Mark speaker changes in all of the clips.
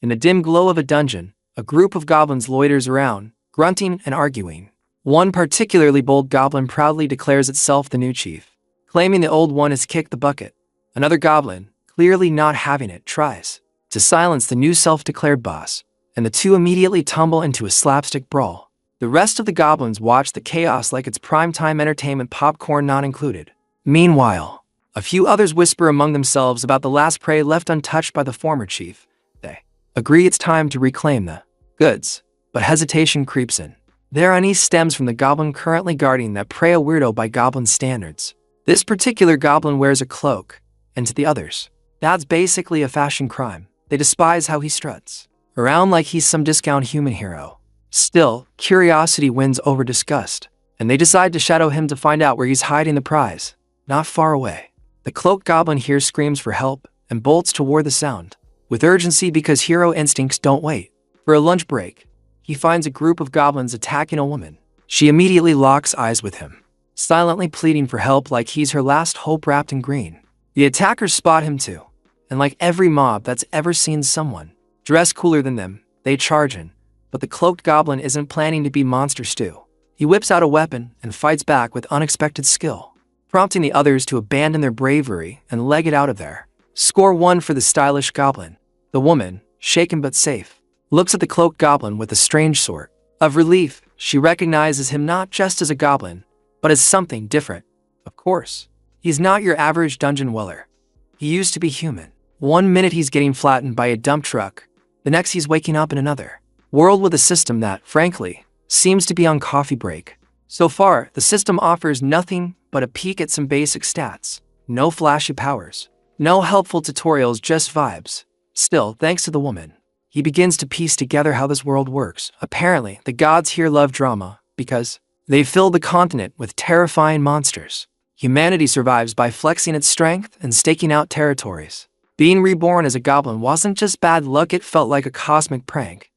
Speaker 1: In the dim glow of a dungeon, a group of goblins loiters around, grunting and arguing. One particularly bold goblin proudly declares itself the new chief, claiming the old one has kicked the bucket. Another goblin, clearly not having it, tries to silence the new self-declared boss, and the two immediately tumble into a slapstick brawl. The rest of the goblins watch the chaos like it's primetime entertainment, popcorn not included. Meanwhile, a few others whisper among themselves about the last prey left untouched by the former chief. They agree it's time to reclaim the goods, but hesitation creeps in. Their unease stems from the goblin currently guarding that prey, a weirdo by goblin standards. This particular goblin wears a cloak, and to the others, that's basically a fashion crime. They despise how he struts around like he's some discount human hero. Still, curiosity wins over disgust, and they decide to shadow him to find out where he's hiding the prize. Not far away, the cloaked goblin hears screams for help and bolts toward the sound, with urgency because hero instincts don't wait. For a lunch break, he finds a group of goblins attacking a woman. She immediately locks eyes with him, silently pleading for help like he's her last hope wrapped in green. The attackers spot him too, and like every mob that's ever seen someone dressed cooler than them, they charge in. But the cloaked goblin isn't planning to be monster stew. He whips out a weapon and fights back with unexpected skill, prompting the others to abandon their bravery and leg it out of there. Score 1 for the stylish goblin. The woman, shaken but safe, looks at the cloaked goblin with a strange sort of relief. She recognizes him not just as a goblin, but as something different. Of course, he's not your average dungeon dweller. He used to be human. One minute he's getting flattened by a dump truck, the next he's waking up in another world with a system that, frankly, seems to be on coffee break. So far, the system offers nothing but a peek at some basic stats. No flashy powers. No helpful tutorials, just vibes. Still, thanks to the woman, he begins to piece together how this world works. Apparently, the gods here love drama, because they fill the continent with terrifying monsters. Humanity survives by flexing its strength and staking out territories. Being reborn as a goblin wasn't just bad luck, it felt like a cosmic prank.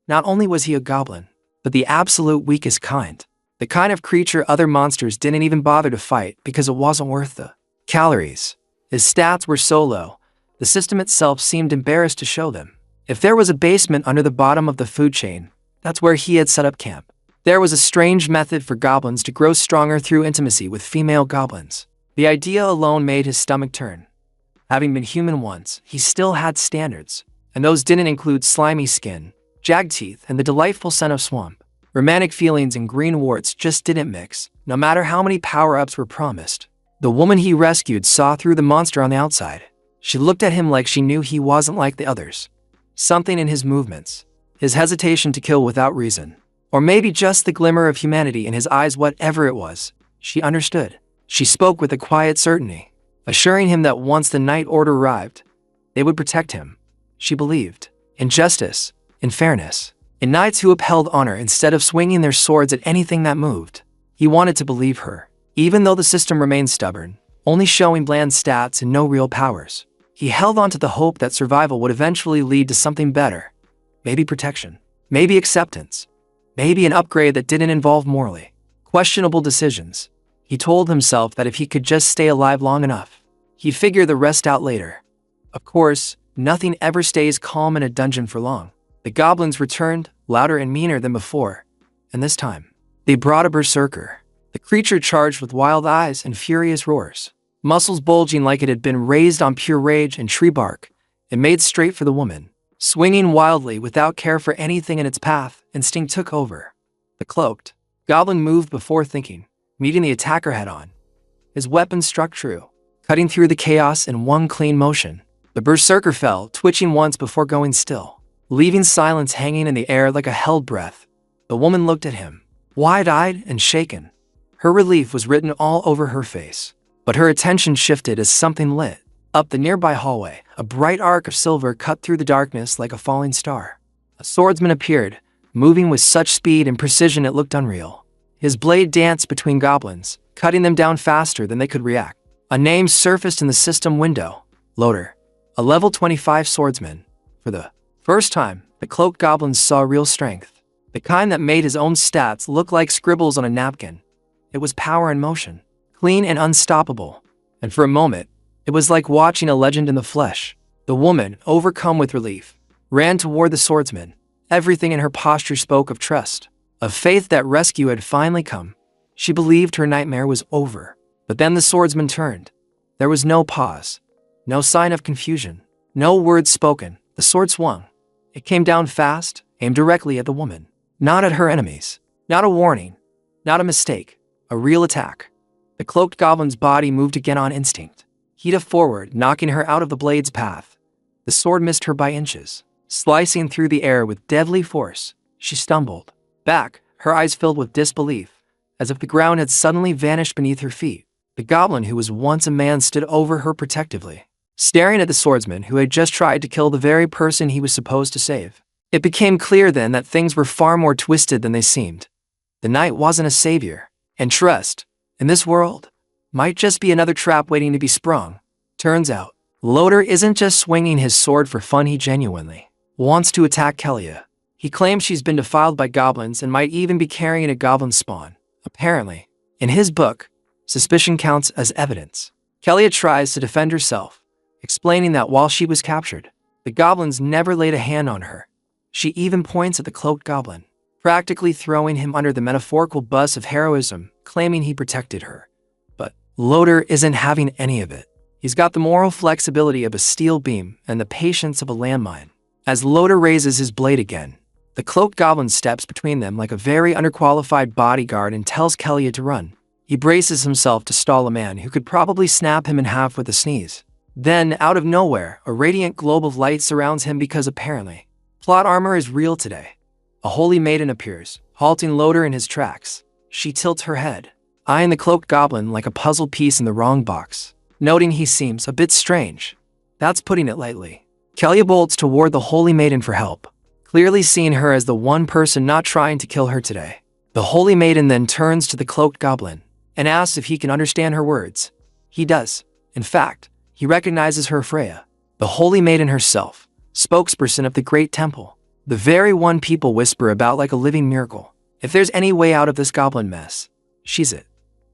Speaker 1: Not only was he a goblin, but the absolute weakest kind. The kind of creature other monsters didn't even bother to fight because it wasn't worth the calories. His stats were so low, the system itself seemed embarrassed to show them. If there was a basement under the bottom of the food chain, that's where he had set up camp. There was a strange method for goblins to grow stronger through intimacy with female goblins. The idea alone made his stomach turn. Having been human once, he still had standards, and those didn't include slimy skin, jagged teeth, and the delightful scent of swamp. Romantic feelings and green warts just didn't mix, no matter how many power-ups were promised. The woman he rescued saw through the monster on the outside. She looked at him like she knew he wasn't like the others. Something in his movements, his hesitation to kill without reason, or maybe just the glimmer of humanity in his eyes, whatever it was, she understood. She spoke with a quiet certainty, assuring him that once the Night Order arrived, they would protect him. She believed in justice, in fairness, in knights who upheld honor instead of swinging their swords at anything that moved. He wanted to believe her, even though the system remained stubborn, only showing bland stats and no real powers. He held on to the hope that survival would eventually lead to something better. Maybe protection, maybe acceptance, maybe an upgrade that didn't involve morally questionable decisions. He told himself that if he could just stay alive long enough, he'd figure the rest out later. Of course, nothing ever stays calm in a dungeon for long. The goblins returned, louder and meaner than before, and this time, they brought a berserker. The creature charged with wild eyes and furious roars, muscles bulging like it had been raised on pure rage and tree bark. It made straight for the woman. Swinging wildly without care for anything in its path, instinct took over. The cloaked goblin moved before thinking, meeting the attacker head-on. His weapon struck true, cutting through the chaos in one clean motion. The berserker fell, twitching once before going still, leaving silence hanging in the air like a held breath. The woman looked at him, wide-eyed and shaken. Her relief was written all over her face, but her attention shifted as something lit up the nearby hallway. A bright arc of silver cut through the darkness like a falling star. A swordsman appeared, moving with such speed and precision it looked unreal. His blade danced between goblins, cutting them down faster than they could react. A name surfaced in the system window. Loader, a level 25 swordsman. For the first time, the cloaked goblins saw real strength, the kind that made his own stats look like scribbles on a napkin. It was power in motion, clean and unstoppable, and for a moment, it was like watching a legend in the flesh. The woman, overcome with relief, ran toward the swordsman. Everything in her posture spoke of trust, of faith that rescue had finally come. She believed her nightmare was over. But then the swordsman turned. There was no pause, no sign of confusion, no words spoken. The sword swung. It came down fast, aimed directly at the woman. Not at her enemies. Not a warning. Not a mistake. A real attack. The cloaked goblin's body moved again on instinct. He dove forward, knocking her out of the blade's path. The sword missed her by inches, slicing through the air with deadly force. She stumbled back, her eyes filled with disbelief, as if the ground had suddenly vanished beneath her feet. The goblin who was once a man stood over her protectively, staring at the swordsman who had just tried to kill the very person he was supposed to save. It became clear then that things were far more twisted than they seemed. The knight wasn't a savior, and trust, in this world, might just be another trap waiting to be sprung. Turns out, Loder isn't just swinging his sword for fun, he genuinely wants to attack Kelia. He claims she's been defiled by goblins and might even be carrying a goblin spawn. Apparently, in his book, suspicion counts as evidence. Kelia tries to defend herself, explaining that while she was captured, the goblins never laid a hand on her. She even points at the cloaked goblin, practically throwing him under the metaphorical bus of heroism, claiming he protected her. But Loder isn't having any of it. He's got the moral flexibility of a steel beam and the patience of a landmine. As Loder raises his blade again, the cloaked goblin steps between them like a very underqualified bodyguard and tells Kelia to run. He braces himself to stall a man who could probably snap him in half with a sneeze. Then, out of nowhere, a radiant globe of light surrounds him because apparently, plot armor is real today. A holy maiden appears, halting Loder in his tracks. She tilts her head, eyeing the cloaked goblin like a puzzle piece in the wrong box, noting he seems a bit strange. That's putting it lightly. Kelia bolts toward the holy maiden for help, clearly seeing her as the one person not trying to kill her today. The holy maiden then turns to the cloaked goblin and asks if he can understand her words. He does. In fact, he recognizes her Freya, the holy maiden herself, spokesperson of the great temple, the very one people whisper about like a living miracle. If there's any way out of this goblin mess, she's it.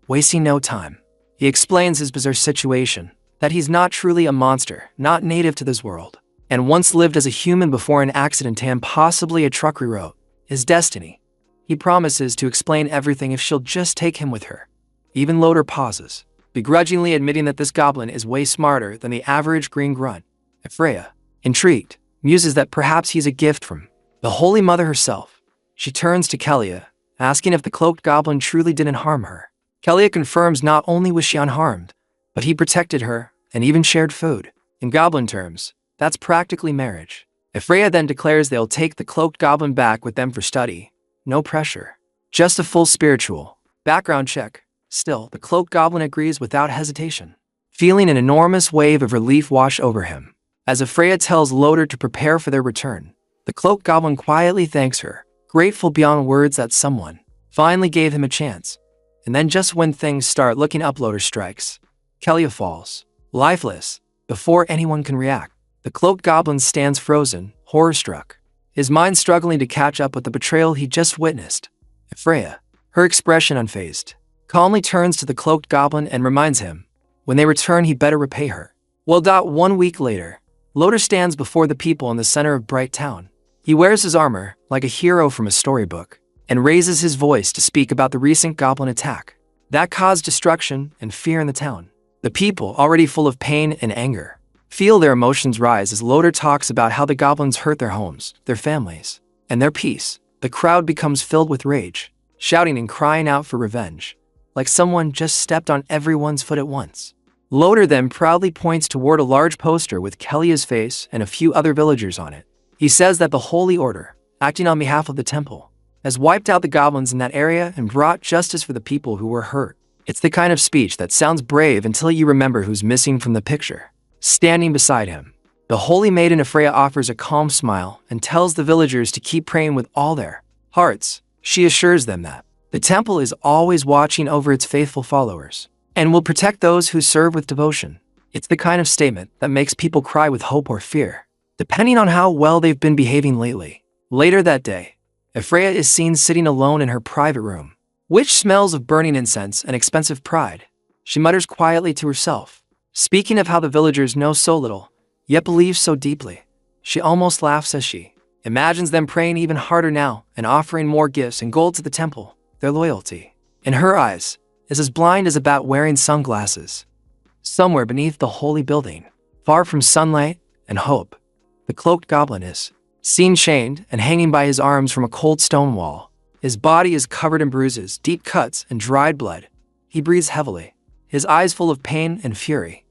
Speaker 1: Wasting no time, he explains his bizarre situation, that he's not truly a monster, not native to this world, and once lived as a human before an accident and possibly a truck rewrote his destiny. He promises to explain everything if she'll just take him with her. Even Loder pauses, begrudgingly admitting that this goblin is way smarter than the average green grunt. Freya, intrigued, muses that perhaps he's a gift from the Holy Mother herself. She turns to Kelia, asking if the cloaked goblin truly didn't harm her. Kelia confirms not only was she unharmed, but he protected her and even shared food. In goblin terms, that's practically marriage. Freya then declares they'll take the cloaked goblin back with them for study. No pressure. Just a full spiritual background check. Still, the cloaked goblin agrees without hesitation, feeling an enormous wave of relief wash over him. As Freya tells Loder to prepare for their return, the cloaked goblin quietly thanks her, grateful beyond words that someone finally gave him a chance. And then just when things start looking up, Loder strikes. Kelia falls, lifeless, before anyone can react. The cloaked goblin stands frozen, horror-struck, his mind struggling to catch up with the betrayal he just witnessed. Freya, her expression unfazed, calmly turns to the cloaked goblin and reminds him, when they return he better repay her. Well, 1 week later, Loder stands before the people in the center of Bright Town. He wears his armor, like a hero from a storybook, and raises his voice to speak about the recent goblin attack that caused destruction and fear in the town. The people, already full of pain and anger, feel their emotions rise as Loder talks about how the goblins hurt their homes, their families, and their peace. The crowd becomes filled with rage, shouting and crying out for revenge, like someone just stepped on everyone's foot at once. Loder then proudly points toward a large poster with Kelia's face and a few other villagers on it. He says that the Holy Order, acting on behalf of the temple, has wiped out the goblins in that area and brought justice for the people who were hurt. It's the kind of speech that sounds brave until you remember who's missing from the picture. Standing beside him, the holy maiden Freya offers a calm smile and tells the villagers to keep praying with all their hearts. She assures them that the temple is always watching over its faithful followers and will protect those who serve with devotion. It's the kind of statement that makes people cry with hope or fear, depending on how well they've been behaving lately. Later that day, Freya is seen sitting alone in her private room, which smells of burning incense and expensive pride. She mutters quietly to herself, speaking of how the villagers know so little, yet believe so deeply. She almost laughs as she imagines them praying even harder now and offering more gifts and gold to the temple. Their loyalty, in her eyes, is as blind as a bat wearing sunglasses. Somewhere beneath the holy building, far from sunlight and hope, the cloaked goblin is seen chained and hanging by his arms from a cold stone wall. His body is covered in bruises, deep cuts, and dried blood. He breathes heavily, his eyes full of pain and fury.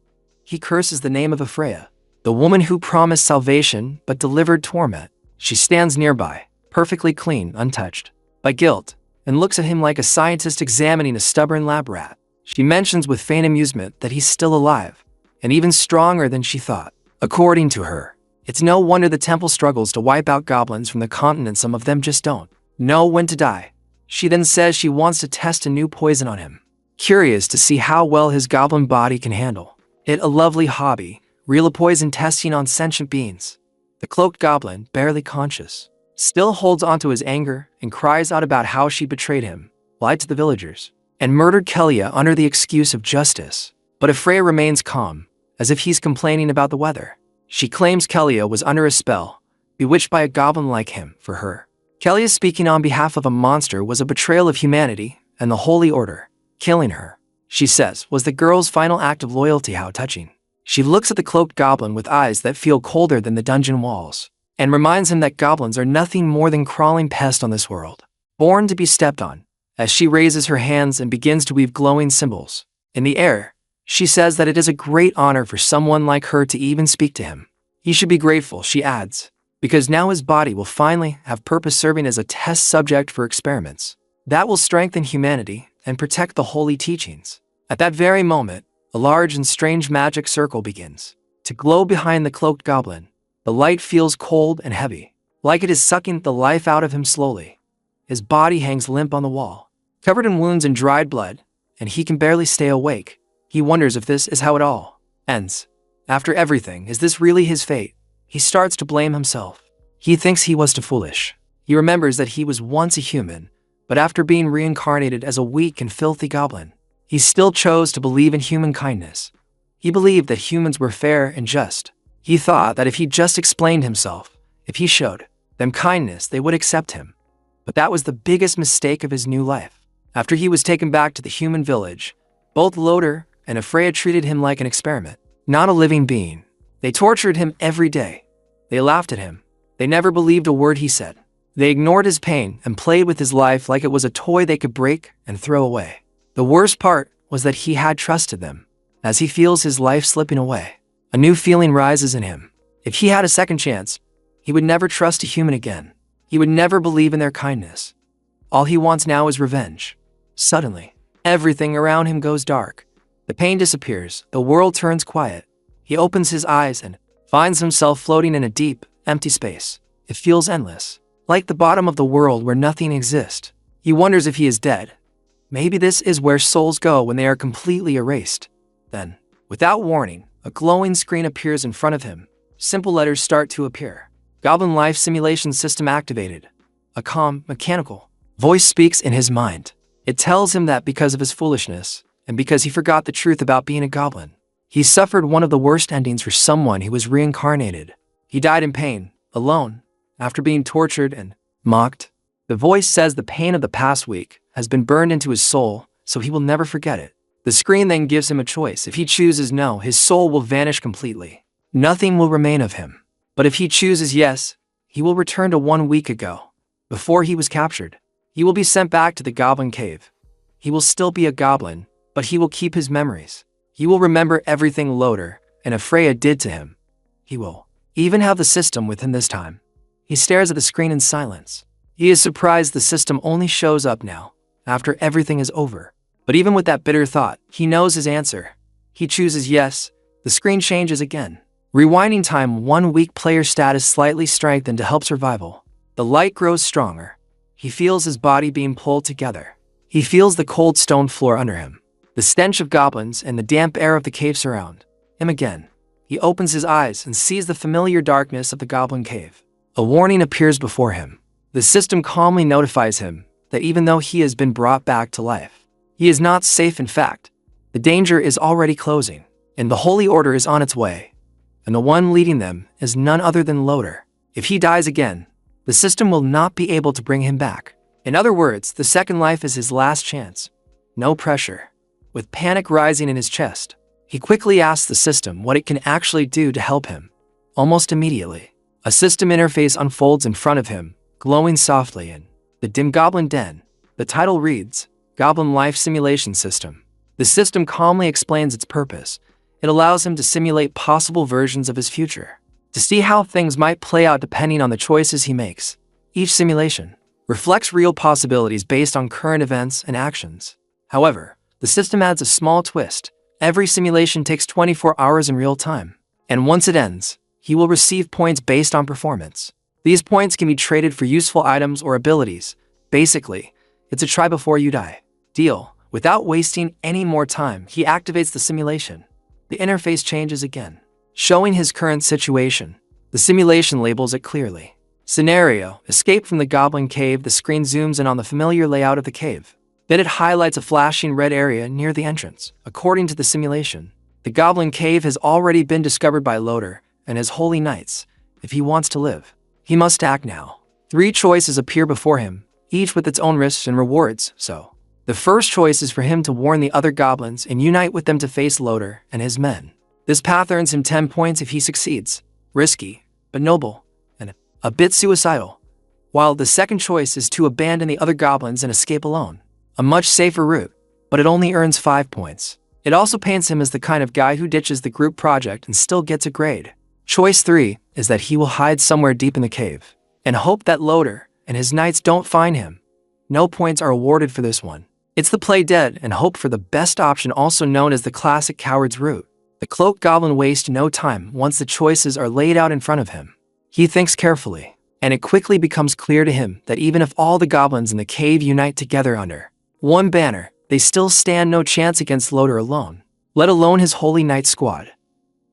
Speaker 1: He curses the name of Afreya, the woman who promised salvation but delivered torment. She stands nearby, perfectly clean, untouched by guilt, and looks at him like a scientist examining a stubborn lab rat. She mentions with faint amusement that he's still alive, and even stronger than she thought. According to her, it's no wonder the temple struggles to wipe out goblins from the continent. Some of them just don't know when to die. She then says she wants to test a new poison on him, curious to see how well his goblin body can handle it. A lovely hobby, real poison testing on sentient beings. The cloaked goblin, barely conscious, still holds onto his anger and cries out about how she betrayed him, lied to the villagers, and murdered Kelia under the excuse of justice. But Afreya remains calm, as if he's complaining about the weather. She claims Kelia was under a spell, bewitched by a goblin like him. For her, Kelia speaking on behalf of a monster was a betrayal of humanity and the Holy Order. Killing her, she says, was the girl's final act of loyalty. How touching. She looks at the cloaked goblin with eyes that feel colder than the dungeon walls, and reminds him that goblins are nothing more than crawling pests on this world, born to be stepped on. As she raises her hands and begins to weave glowing symbols in the air, she says that it is a great honor for someone like her to even speak to him. He should be grateful, she adds, because now his body will finally have purpose, serving as a test subject for experiments that will strengthen humanity and protect the holy teachings. At that very moment, a large and strange magic circle begins to glow behind the cloaked goblin. The light feels cold and heavy, like it is sucking the life out of him slowly. His body hangs limp on the wall, covered in wounds and dried blood, and he can barely stay awake. He wonders if this is how it all ends. After everything, is this really his fate? He starts to blame himself. He thinks he was too foolish. He remembers that he was once a human, but after being reincarnated as a weak and filthy goblin, he still chose to believe in human kindness. He believed that humans were fair and just. He thought that if he just explained himself, if he showed them kindness, they would accept him. But that was the biggest mistake of his new life. After he was taken back to the human village, both Loder and Afreya treated him like an experiment, not a living being. They tortured him every day. They laughed at him. They never believed a word he said. They ignored his pain and played with his life like it was a toy they could break and throw away. The worst part was that he had trusted them. As he feels his life slipping away, a new feeling rises in him. If he had a second chance, he would never trust a human again. He would never believe in their kindness. All he wants now is revenge. Suddenly, everything around him goes dark. The pain disappears. The world turns quiet. He opens his eyes and finds himself floating in a deep, empty space. It feels endless, like the bottom of the world where nothing exists. He wonders if he is dead. Maybe this is where souls go when they are completely erased. Then, without warning, a glowing screen appears in front of him. Simple letters start to appear. Goblin Life Simulation System activated. A calm, mechanical voice speaks in his mind. It tells him that because of his foolishness, and because he forgot the truth about being a goblin, he suffered one of the worst endings for someone who was reincarnated. He died in pain, alone, after being tortured and mocked. The voice says the pain of the past week has been burned into his soul, so he will never forget it. The screen then gives him a choice. If he chooses no, his soul will vanish completely. Nothing will remain of him. But if he chooses yes, he will return to 1 week ago, before he was captured. He will be sent back to the Goblin Cave. He will still be a goblin, but he will keep his memories. He will remember everything Loder and Afreya did to him. He will even have the system with him this time. He stares at the screen in silence. He is surprised the system only shows up now, after everything is over. But even with that bitter thought, he knows his answer. He chooses yes. The screen changes again. Rewinding time, 1 week, player status slightly strengthened to help survival. The light grows stronger. He feels his body being pulled together. He feels the cold stone floor under him, the stench of goblins and the damp air of the cave surround him again. He opens his eyes and sees the familiar darkness of the Goblin Cave. A warning appears before him. The system calmly notifies him that even though he has been brought back to life, he is not safe. In fact, the danger is already closing, and the Holy Order is on its way. and the one leading them is none other than Loader. If he dies again, the system will not be able to bring him back. In other words, the second life is his last chance. No pressure. With panic rising in his chest, he quickly asks the system what it can actually do to help him. Almost immediately, a system interface unfolds in front of him, glowing softly in the dim Goblin Den. The title reads, Goblin Life Simulation System. The system calmly explains its purpose. It allows him to simulate possible versions of his future, to see how things might play out depending on the choices he makes. Each simulation reflects real possibilities based on current events and actions. However, the system adds a small twist. Every simulation takes 24 hours in real time, and once it ends, he will receive points based on performance. These points can be traded for useful items or abilities. Basically, it's a try before you die deal. Without wasting any more time, he activates the simulation. The interface changes again, showing his current situation. The simulation labels it clearly. Scenario: escape from the Goblin Cave. The screen zooms in on the familiar layout of the cave. Then it highlights a flashing red area near the entrance. According to the simulation, the Goblin Cave has already been discovered by Loader and his holy knights. If he wants to live, he must act now. 3 choices appear before him, each with its own risks and rewards. So, the first choice is for him to warn the other goblins and unite with them to face Loader and his men. This path earns him 10 points if he succeeds. Risky, but noble, and a bit suicidal. While the second choice is to abandon the other goblins and escape alone. A much safer route, but it only earns 5 points. It also paints him as the kind of guy who ditches the group project and still gets a grade. Choice 3 is that he will hide somewhere deep in the cave and hope that Loader and his knights don't find him. No points are awarded for this one. It's the play dead and hope for the best option, also known as the classic coward's route. The cloaked goblin wastes no time once the choices are laid out in front of him. He thinks carefully, and it quickly becomes clear to him that even if all the goblins in the cave unite together under one banner, they still stand no chance against Loader alone, let alone his holy knight squad.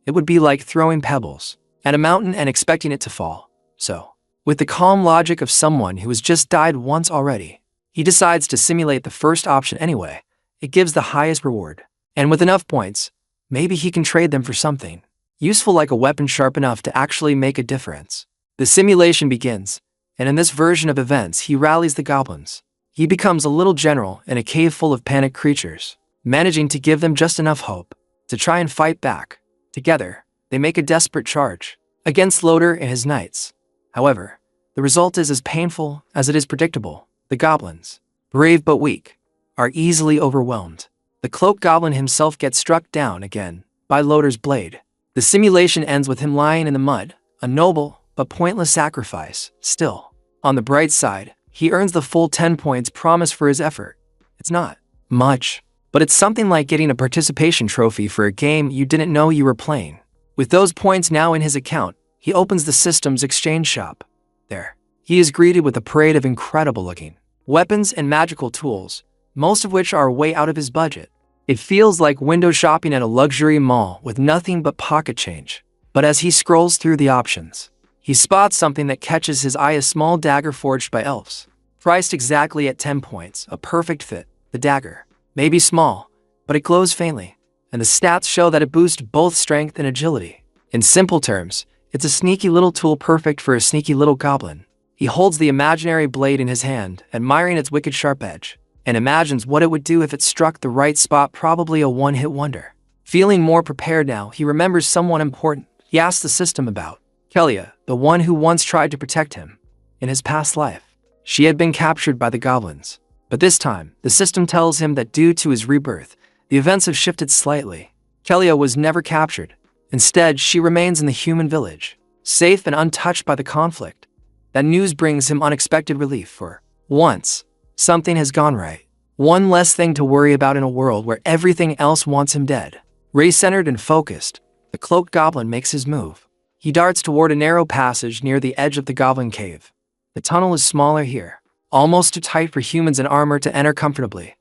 Speaker 1: It would be like throwing pebbles at a mountain and expecting it to fall. So, with the calm logic of someone who has just died once already, he decides to simulate the first option anyway. It gives the highest reward, and with enough points, maybe he can trade them for something useful, like a weapon sharp enough to actually make a difference. The simulation begins, and in this version of events he rallies the goblins. He becomes a little general in a cave full of panicked creatures, managing to give them just enough hope to try and fight back. Together, they make a desperate charge against Loader and his knights. However, the result is as painful as it is predictable. The goblins, brave but weak, are easily overwhelmed. The cloaked goblin himself gets struck down again by Loader's blade. The simulation ends with him lying in the mud, a noble but pointless sacrifice. Still, on the bright side, he earns the full 10 points promised for his effort. It's not much, but it's something like getting a participation trophy for a game you didn't know you were playing. With those points now in his account, he opens the system's exchange shop. There, he is greeted with a parade of incredible-looking weapons and magical tools, most of which are way out of his budget. It feels like window shopping at a luxury mall with nothing but pocket change. But as he scrolls through the options, he spots something that catches his eye: a small dagger forged by elves. Priced exactly at 10 points, a perfect fit. The dagger may be small, but it glows faintly, and the stats show that it boosts both strength and agility. In simple terms, it's a sneaky little tool perfect for a sneaky little goblin. He holds the imaginary blade in his hand, admiring its wicked sharp edge, and imagines what it would do if it struck the right spot, probably a one-hit wonder. Feeling more prepared now, he remembers someone important he asks the system about. Kelia, the one who once tried to protect him in his past life. She had been captured by the goblins, but this time, the system tells him that due to his rebirth, the events have shifted slightly. Kelia was never captured. Instead, she remains in the human village, safe and untouched by the conflict. That news brings him unexpected relief. For once, something has gone right. One less thing to worry about in a world where everything else wants him dead. Ray-centered and focused, the cloaked goblin makes his move. He darts toward a narrow passage near the edge of the goblin cave. The tunnel is smaller here, almost too tight for humans in armor to enter comfortably.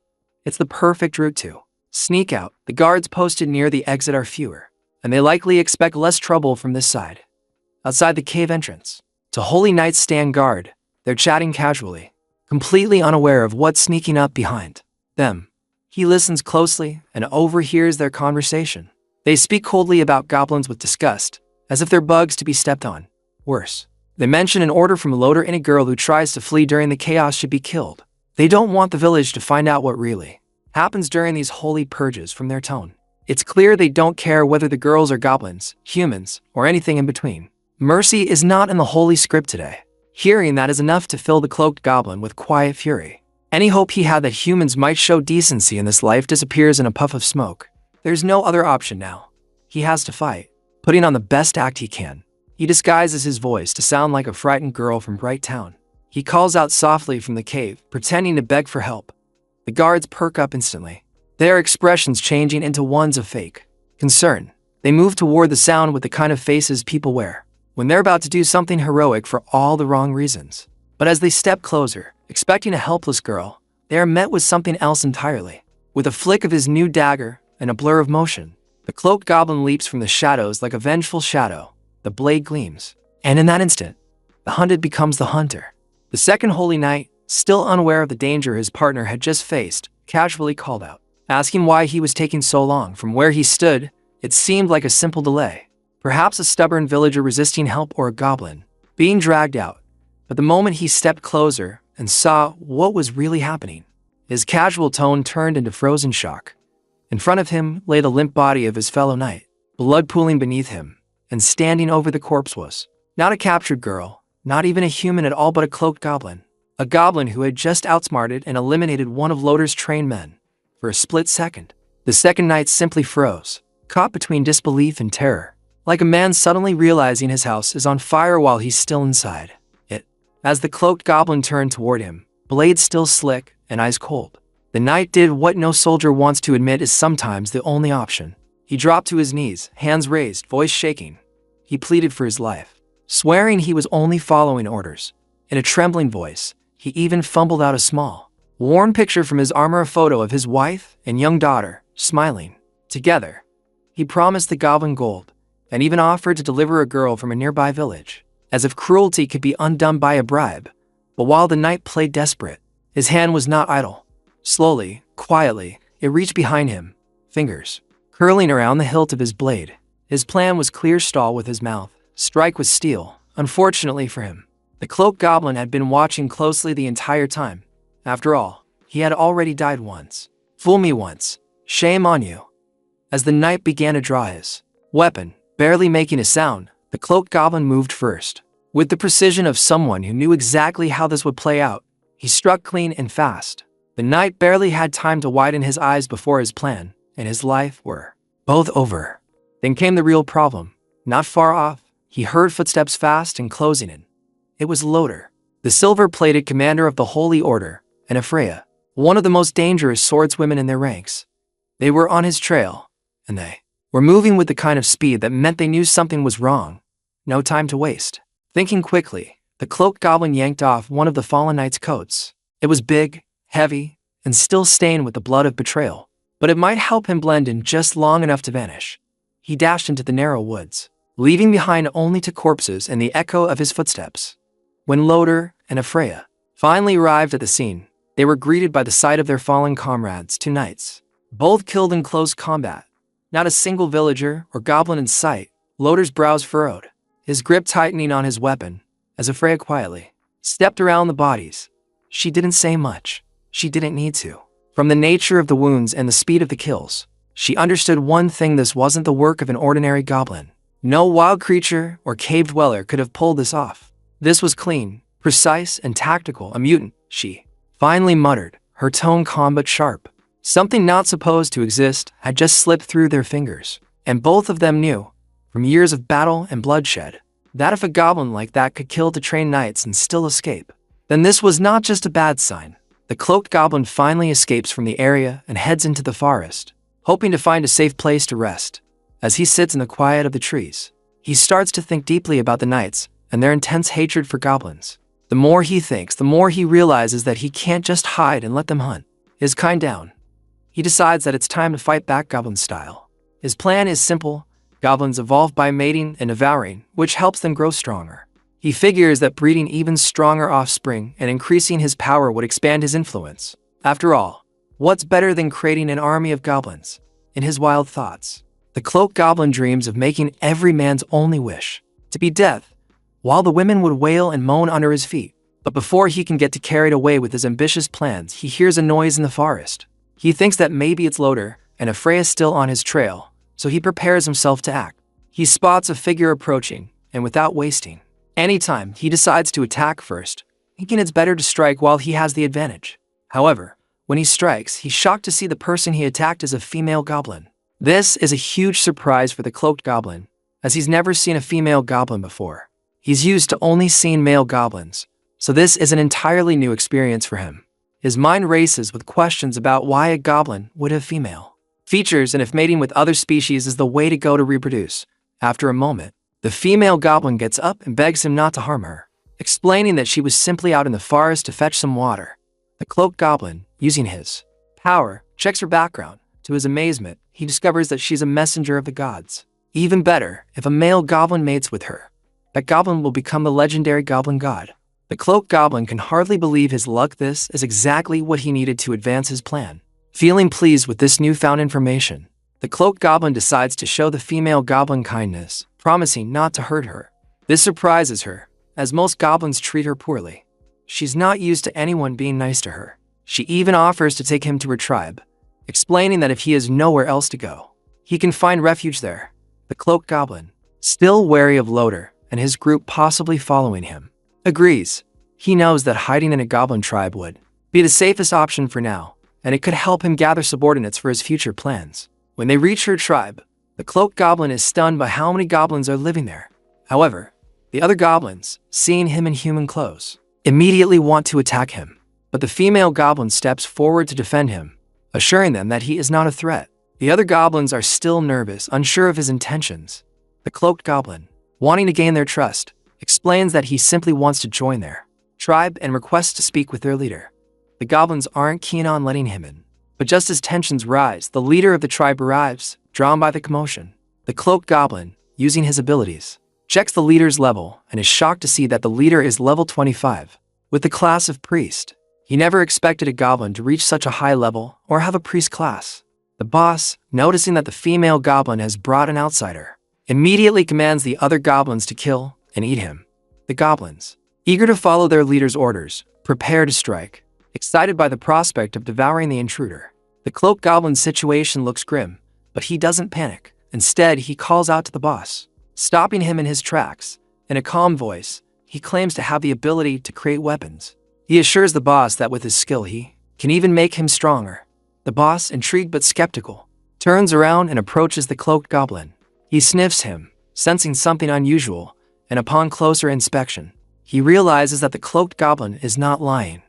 Speaker 1: It's the perfect route to sneak out. The guards posted near the exit are fewer, and they likely expect less trouble from this side. Outside the cave entrance, two holy knights stand guard. They're chatting casually, completely unaware of what's sneaking up behind them. He listens closely and overhears their conversation. They speak coldly about goblins with disgust, as if they're bugs to be stepped on. Worse, they mention an order from a loader: any girl who tries to flee during the chaos should be killed. They don't want the village to find out what really happens during these holy purges. From their tone, it's clear they don't care whether the girls are goblins, humans, or anything in between. Mercy is not in the holy script today. Hearing that is enough to fill the cloaked goblin with quiet fury. Any hope he had that humans might show decency in this life disappears in a puff of smoke. There's no other option now. He has to fight, putting on the best act he can. He disguises his voice to sound like a frightened girl from Bright Town. He calls out softly from the cave, pretending to beg for help. The guards perk up instantly, their expressions changing into ones of fake concern. They move toward the sound with the kind of faces people wear when they're about to do something heroic for all the wrong reasons. But as they step closer, expecting a helpless girl, they are met with something else entirely. With a flick of his new dagger and a blur of motion, the cloaked goblin leaps from the shadows like a vengeful shadow. The blade gleams, and in that instant, the hunted becomes the hunter. The second holy knight, still unaware of the danger his partner had just faced, casually called out, asking why he was taking so long. From where he stood, it seemed like a simple delay. Perhaps a stubborn villager resisting help or a goblin being dragged out. But the moment he stepped closer and saw what was really happening, his casual tone turned into frozen shock. In front of him lay the limp body of his fellow knight, blood pooling beneath him, and standing over the corpse was not a captured girl, not even a human at all, but a cloaked goblin. A goblin who had just outsmarted and eliminated one of Loader's trained men. For a split second, the second knight simply froze, caught between disbelief and terror, like a man suddenly realizing his house is on fire while he's still inside it. As the cloaked goblin turned toward him, blade still slick and eyes cold, the knight did what no soldier wants to admit is sometimes the only option. He dropped to his knees, hands raised, voice shaking. He pleaded for his life, swearing he was only following orders. In a trembling voice, he even fumbled out a small, worn picture from his armor, a photo of his wife and young daughter, smiling together. He promised the goblin gold, and even offered to deliver a girl from a nearby village, as if cruelty could be undone by a bribe. But while the knight played desperate, his hand was not idle. Slowly, quietly, it reached behind him, fingers curling around the hilt of his blade. His plan was clear: stall with his mouth, strike with steel. Unfortunately for him, the cloaked goblin had been watching closely the entire time. After all, he had already died once. Fool me once, shame on you. As the knight began to draw his weapon, barely making a sound, the cloaked goblin moved first. With the precision of someone who knew exactly how this would play out, he struck clean and fast. The knight barely had time to widen his eyes before his plan and his life were both over. Then came the real problem. Not far off, he heard footsteps fast and closing in. It was Loader, the silver-plated commander of the Holy Order, and Freya, one of the most dangerous swordswomen in their ranks. They were on his trail, and they were moving with the kind of speed that meant they knew something was wrong. No time to waste. Thinking quickly, the cloaked goblin yanked off one of the fallen knight's coats. It was big, heavy, and still stained with the blood of betrayal, but it might help him blend in just long enough to vanish. He dashed into the narrow woods, leaving behind only two corpses and the echo of his footsteps. When Loader and Freya finally arrived at the scene, they were greeted by the sight of their fallen comrades, two knights, both killed in close combat. Not a single villager or goblin in sight. Loader's brows furrowed, his grip tightening on his weapon, as Freya quietly stepped around the bodies. She didn't say much. She didn't need to. From the nature of the wounds and the speed of the kills, she understood one thing: this wasn't the work of an ordinary goblin. No wild creature or cave dweller could have pulled this off. This was clean, precise, and tactical. A mutant, she finally muttered, her tone calm but sharp. Something not supposed to exist had just slipped through their fingers, and both of them knew, from years of battle and bloodshed, that if a goblin like that could kill two trained knights and still escape, then this was not just a bad sign. The cloaked goblin finally escapes from the area and heads into the forest, hoping to find a safe place to rest. As he sits in the quiet of the trees, he starts to think deeply about the knights and their intense hatred for goblins. The more he thinks, the more he realizes that he can't just hide and let them hunt his kind down. He decides that it's time to fight back goblin style. His plan is simple. Goblins evolve by mating and devouring, which helps them grow stronger. He figures that breeding even stronger offspring and increasing his power would expand his influence. After all, what's better than creating an army of goblins? In his wild thoughts, The cloaked goblin dreams of making every man's only wish to be death, while the women would wail and moan under his feet. But before he can get carried away with his ambitious plans, he hears a noise in the forest. He thinks that maybe it's Loader, and Afreya is still on his trail, so he prepares himself to act. He spots a figure approaching, and without wasting any time, he decides to attack first, thinking it's better to strike while he has the advantage. However, when he strikes, he's shocked to see the person he attacked is a female goblin. This is a huge surprise for the cloaked goblin, as he's never seen a female goblin before. He's used to only seeing male goblins, so this is an entirely new experience for him. His mind races with questions about why a goblin would have female features and if mating with other species is the way to go to reproduce. After a moment, the female goblin gets up and begs him not to harm her, explaining that she was simply out in the forest to fetch some water. The cloaked goblin, using his power, checks her background. To his amazement, he discovers that she's a messenger of the gods. Even better, if a male goblin mates with her, that goblin will become the legendary goblin god. The cloaked goblin can hardly believe his luck. This is exactly what he needed to advance his plan. Feeling pleased with this newfound information, the cloaked goblin decides to show the female goblin kindness, promising not to hurt her. This surprises her, as most goblins treat her poorly. She's not used to anyone being nice to her. She even offers to take him to her tribe, explaining that if he has nowhere else to go, he can find refuge there. The cloaked goblin, still wary of Loader and his group possibly following him, agrees. He knows that hiding in a goblin tribe would be the safest option for now, and it could help him gather subordinates for his future plans. When they reach her tribe, the cloaked goblin is stunned by how many goblins are living there. However, the other goblins, seeing him in human clothes, immediately want to attack him. But the female goblin steps forward to defend him, assuring them that he is not a threat. The other goblins are still nervous, unsure of his intentions. The cloaked goblin, wanting to gain their trust, explains that he simply wants to join their tribe and requests to speak with their leader. The goblins aren't keen on letting him in, but just as tensions rise, the leader of the tribe arrives, drawn by the commotion. The cloaked goblin, using his abilities, checks the leader's level and is shocked to see that the leader is level 25, with the class of priest. He never expected a goblin to reach such a high level or have a priest class. The boss, noticing that the female goblin has brought an outsider, immediately commands the other goblins to kill and eat him. The goblins, eager to follow their leader's orders, prepare to strike, excited by the prospect of devouring the intruder. The cloaked goblin's situation looks grim, but he doesn't panic. Instead, he calls out to the boss, stopping him in his tracks. In a calm voice, he claims to have the ability to create weapons. He assures the boss that with his skill he can even make him stronger. The boss, intrigued but skeptical, turns around and approaches the cloaked goblin. He sniffs him, sensing something unusual, and upon closer inspection, he realizes that the cloaked goblin is not lying.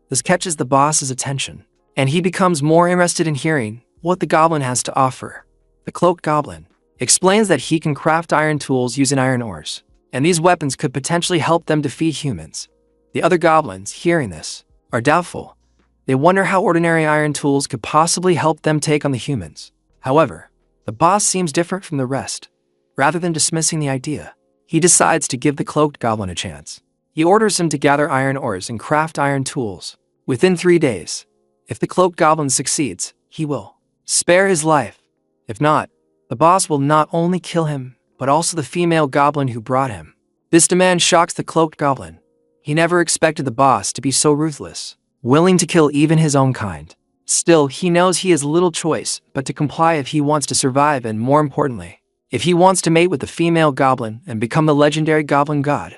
Speaker 1: This catches the boss's attention, and he becomes more interested in hearing what the goblin has to offer. The cloaked goblin explains that he can craft iron tools using iron ores, and these weapons could potentially help them defeat humans. The other goblins, hearing this, are doubtful. They wonder how ordinary iron tools could possibly help them take on the humans. However, the boss seems different from the rest. Rather than dismissing the idea, he decides to give the cloaked goblin a chance. He orders him to gather iron ores and craft iron tools within 3 days. If the cloaked goblin succeeds, he will spare his life. If not, the boss will not only kill him, but also the female goblin who brought him. This demand shocks the cloaked goblin. He never expected the boss to be so ruthless, willing to kill even his own kind. Still, he knows he has little choice but to comply if he wants to survive and, more importantly, if he wants to mate with the female goblin and become the legendary goblin god.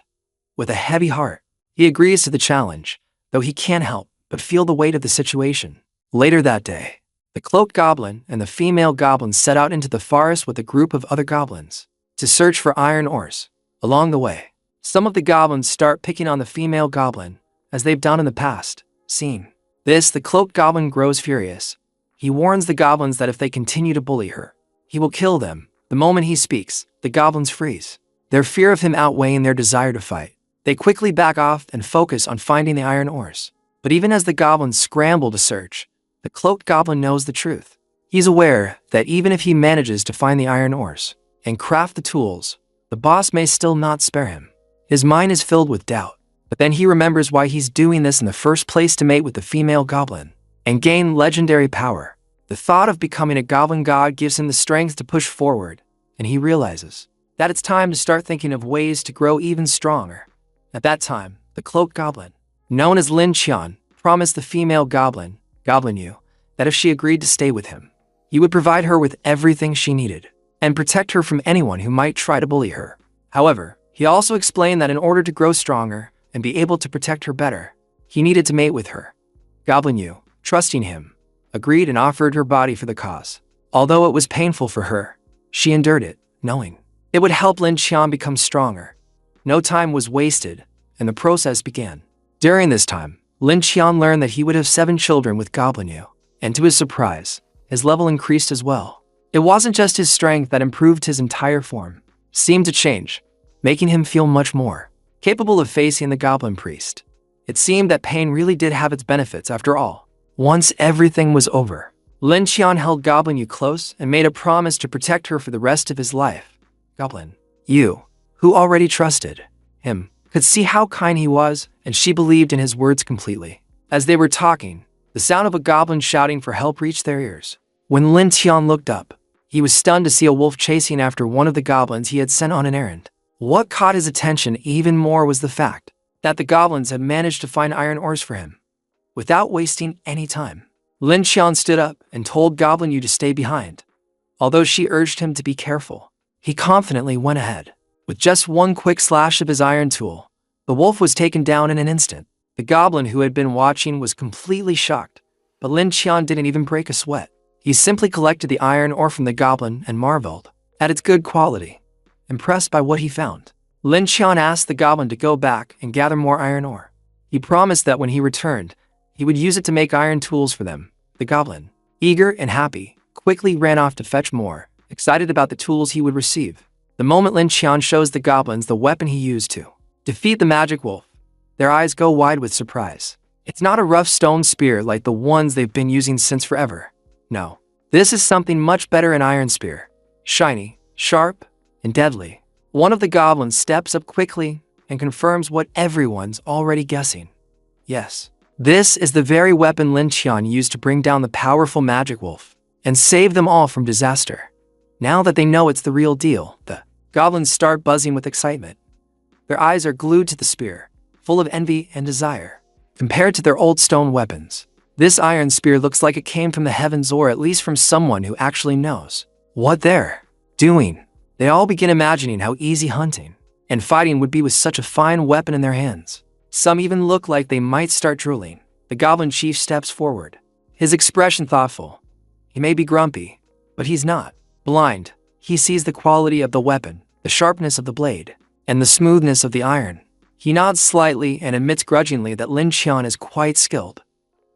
Speaker 1: With a heavy heart, he agrees to the challenge, though he can't help but feel the weight of the situation. Later that day, the cloaked goblin and the female goblin set out into the forest with a group of other goblins to search for iron ores. Along the way, some of the goblins start picking on the female goblin, as they've done in the past. Seeing this, the cloaked goblin grows furious. He warns the goblins that if they continue to bully her, he will kill them. The moment he speaks, the goblins freeze, their fear of him outweighing their desire to fight. They quickly back off and focus on finding the iron ores. But even as the goblins scramble to search, the cloaked goblin knows the truth. He's aware that even if he manages to find the iron ores and craft the tools, the boss may still not spare him. His mind is filled with doubt, but then he remembers why he's doing this in the first place: to mate with the female goblin and gain legendary power. The thought of becoming a goblin god gives him the strength to push forward, and he realizes that it's time to start thinking of ways to grow even stronger. At that time, the cloaked goblin, known as Lin Qian, promised the female goblin, Goblin Yu, that if she agreed to stay with him, he would provide her with everything she needed and protect her from anyone who might try to bully her. However, he also explained that in order to grow stronger and be able to protect her better, he needed to mate with her. Goblin Yu, trusting him, agreed and offered her body for the cause. Although it was painful for her, she endured it, knowing it would help Lin Qian become stronger. No time was wasted, and the process began. During this time, Lin Qian learned that he would have 7 children with Goblin Yu, and to his surprise, his level increased as well. It wasn't just his strength that improved, his entire form seemed to change, making him feel much more capable of facing the goblin priest. It seemed that pain really did have its benefits after all. Once everything was over, Lin Qian held Goblin Yu close and made a promise to protect her for the rest of his life. Goblin Yu, who already trusted him, could see how kind he was, and she believed in his words completely. As they were talking, the sound of a goblin shouting for help reached their ears. When Lin Qian looked up, he was stunned to see a wolf chasing after one of the goblins he had sent on an errand. What caught his attention even more was the fact that the goblins had managed to find iron ores for him. Without wasting any time, Lin Qian stood up and told Goblin Yu to stay behind. Although she urged him to be careful, he confidently went ahead. With just one quick slash of his iron tool, the wolf was taken down in an instant. The goblin who had been watching was completely shocked, but Lin Qian didn't even break a sweat. He simply collected the iron ore from the goblin and marveled at its good quality. Impressed by what he found, Lin Qian asked the goblin to go back and gather more iron ore. He promised that when he returned, he would use it to make iron tools for them. The goblin, eager and happy, quickly ran off to fetch more, excited about the tools he would receive. The moment Lin Qian shows the goblins the weapon he used to defeat the magic wolf, their eyes go wide with surprise. It's not a rough stone spear like the ones they've been using since forever. No, this is something much better, an iron spear. Shiny, sharp, and deadly. One of the goblins steps up quickly and confirms what everyone's already guessing. Yes, this is the very weapon Lin Qian used to bring down the powerful magic wolf and save them all from disaster. Now that they know it's the real deal, the goblins start buzzing with excitement. Their eyes are glued to the spear, full of envy and desire. Compared to their old stone weapons, this iron spear looks like it came from the heavens, or at least from someone who actually knows what they're doing. They all begin imagining how easy hunting and fighting would be with such a fine weapon in their hands. Some even look like they might start drooling. The goblin chief steps forward, his expression thoughtful. He may be grumpy, but he's not blind. He sees the quality of the weapon, the sharpness of the blade, and the smoothness of the iron. He nods slightly and admits grudgingly that Lin Qian is quite skilled.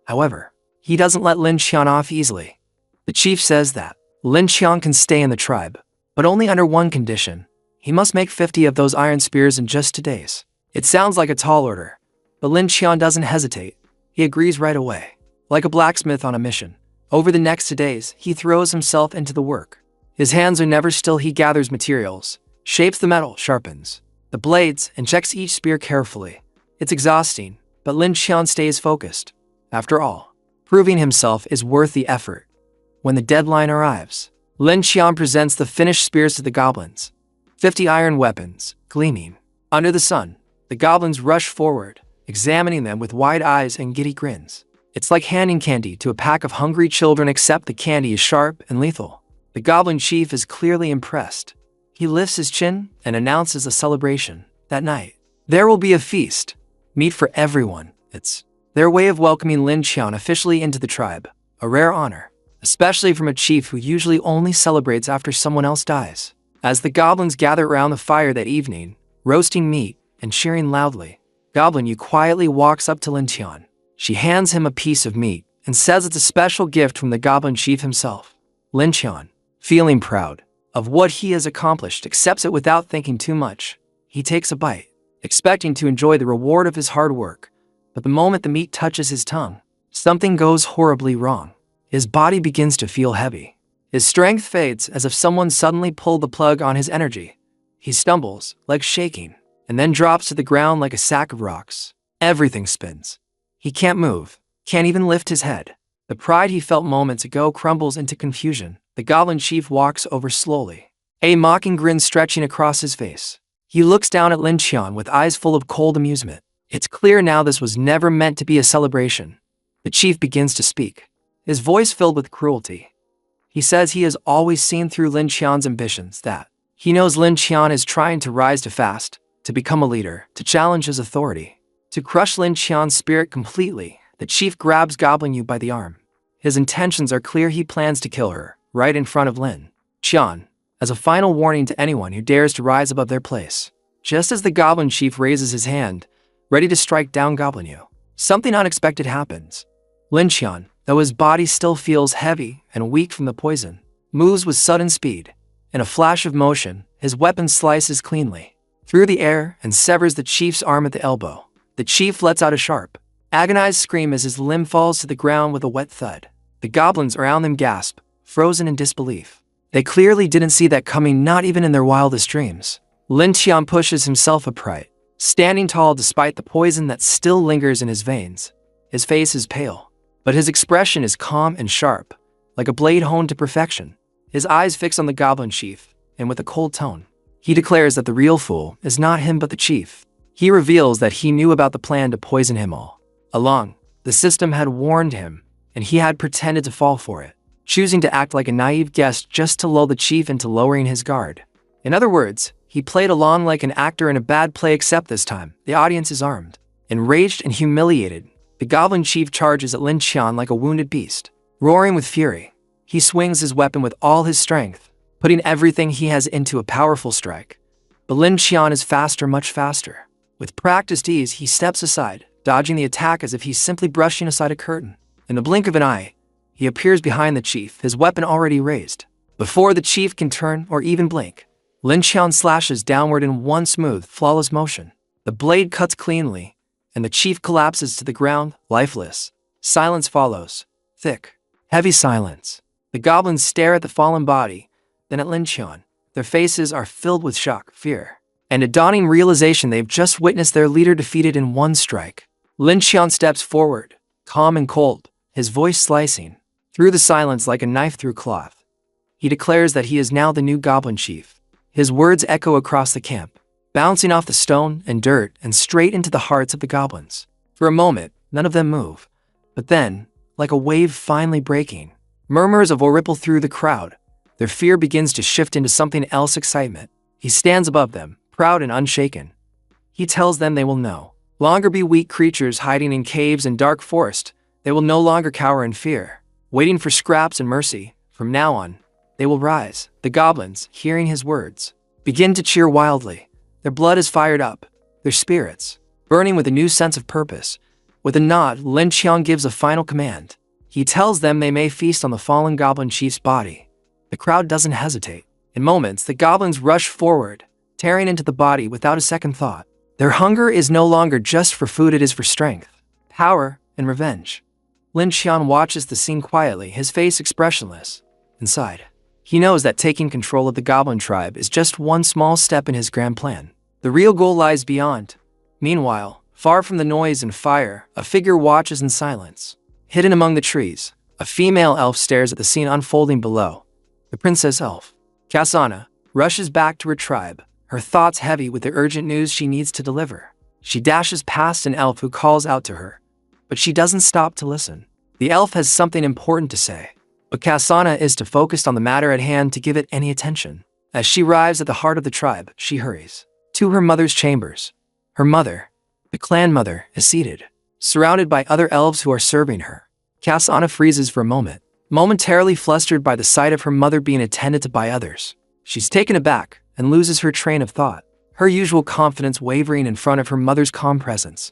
Speaker 1: However, he doesn't let Lin Qian off easily. The chief says that Lin Qian can stay in the tribe, but only under one condition. He must make 50 of those iron spears in just 2 days. It sounds like a tall order, but Lin Qian doesn't hesitate. He agrees right away. Like a blacksmith on a mission, over the next 2 days, he throws himself into the work. His hands are never still. He gathers materials, shapes the metal, sharpens the blades, and checks each spear carefully. It's exhausting, but Lin Qian stays focused. After all, proving himself is worth the effort. When the deadline arrives, Lin Qian presents the finished spears to the goblins. 50 iron weapons, gleaming under the sun. The goblins rush forward, examining them with wide eyes and giddy grins. It's like handing candy to a pack of hungry children, except the candy is sharp and lethal. The goblin chief is clearly impressed. He lifts his chin and announces a celebration. That night, there will be a feast, meat for everyone. It's their way of welcoming Lin Qian officially into the tribe, a rare honor, especially from a chief who usually only celebrates after someone else dies. As the goblins gather around the fire that evening, roasting meat and cheering loudly, Goblin Yu quietly walks up to Lin Qian. She hands him a piece of meat and says it's a special gift from the goblin chief himself. Lin Qian, feeling proud of what he has accomplished, accepts it without thinking too much. He takes a bite, expecting to enjoy the reward of his hard work. But the moment the meat touches his tongue, something goes horribly wrong. His body begins to feel heavy. His strength fades as if someone suddenly pulled the plug on his energy. He stumbles, legs shaking, and then drops to the ground like a sack of rocks. Everything spins. He can't move, can't even lift his head. The pride he felt moments ago crumbles into confusion. The goblin chief walks over slowly, a mocking grin stretching across his face. He looks down at Lin Qian with eyes full of cold amusement. It's clear now this was never meant to be a celebration. The chief begins to speak, his voice filled with cruelty. He says he has always seen through Lin Qian's ambitions, that he knows Lin Qian is trying to rise to fast, to become a leader, to challenge his authority, to crush Lin Qian's spirit completely. The chief grabs Goblin Yu by the arm. His intentions are clear. He plans to kill her, right in front of Lin Qian, as a final warning to anyone who dares to rise above their place. Just as the Goblin chief raises his hand, ready to strike down Goblin Yu, something unexpected happens. Lin Qian, though his body still feels heavy and weak from the poison, moves with sudden speed. In a flash of motion, his weapon slices cleanly through the air and severs the chief's arm at the elbow. The chief lets out a sharp, agonized scream as his limb falls to the ground with a wet thud. The goblins around them gasp, frozen in disbelief. They clearly didn't see that coming, not even in their wildest dreams. Lin Qian pushes himself upright, standing tall despite the poison that still lingers in his veins. His face is pale, but his expression is calm and sharp, like a blade honed to perfection. His eyes fix on the goblin chief, and with a cold tone, he declares that the real fool is not him but the chief. He reveals that he knew about the plan to poison him all along. The system had warned him, and he had pretended to fall for it, choosing to act like a naive guest just to lull the chief into lowering his guard. In other words, he played along like an actor in a bad play, except this time, the audience is armed. Enraged and humiliated, the goblin chief charges at Lin Qian like a wounded beast. Roaring with fury, he swings his weapon with all his strength, putting everything he has into a powerful strike. But Lin Qian is faster, much faster. With practiced ease, he steps aside, dodging the attack as if he's simply brushing aside a curtain. In the blink of an eye, he appears behind the chief, his weapon already raised. Before the chief can turn or even blink, Lin Qian slashes downward in one smooth, flawless motion. The blade cuts cleanly, and the chief collapses to the ground, lifeless. Silence follows. Thick, heavy silence. The goblins stare at the fallen body, then at Lin Qian. Their faces are filled with shock, fear, and a dawning realization they've just witnessed their leader defeated in one strike. Lin Qian steps forward, calm and cold, his voice slicing through the silence like a knife through cloth. He declares that he is now the new goblin chief. His words echo across the camp, bouncing off the stone and dirt and straight into the hearts of the goblins. For a moment, none of them move. But then, like a wave finally breaking, murmurs of woe ripple through the crowd. Their fear begins to shift into something else, excitement. He stands above them, proud and unshaken. He tells them they will no longer be weak creatures hiding in caves and dark forest. They will no longer cower in fear, waiting for scraps and mercy. From now on, they will rise. The goblins, hearing his words, begin to cheer wildly. Their blood is fired up, their spirits burning with a new sense of purpose. With a nod, Lin Qian gives a final command. He tells them they may feast on the fallen goblin chief's body. The crowd doesn't hesitate. In moments, the goblins rush forward, tearing into the body without a second thought. Their hunger is no longer just for food, it is for strength, power, and revenge. Lin Qian watches the scene quietly, his face expressionless. Inside, he knows that taking control of the goblin tribe is just one small step in his grand plan. The real goal lies beyond. Meanwhile, far from the noise and fire, a figure watches in silence. Hidden among the trees, a female elf stares at the scene unfolding below. The princess elf, CornhwaSama, rushes back to her tribe, her thoughts heavy with the urgent news she needs to deliver. She dashes past an elf who calls out to her, but she doesn't stop to listen. The elf has something important to say, but CornhwaSama is too focused on the matter at hand to give it any attention. As she arrives at the heart of the tribe, she hurries to her mother's chambers. Her mother, the clan mother, is seated, surrounded by other elves who are serving her. CornhwaSama freezes for a moment, momentarily flustered by the sight of her mother being attended to by others. She's taken aback and loses her train of thought, her usual confidence wavering in front of her mother's calm presence.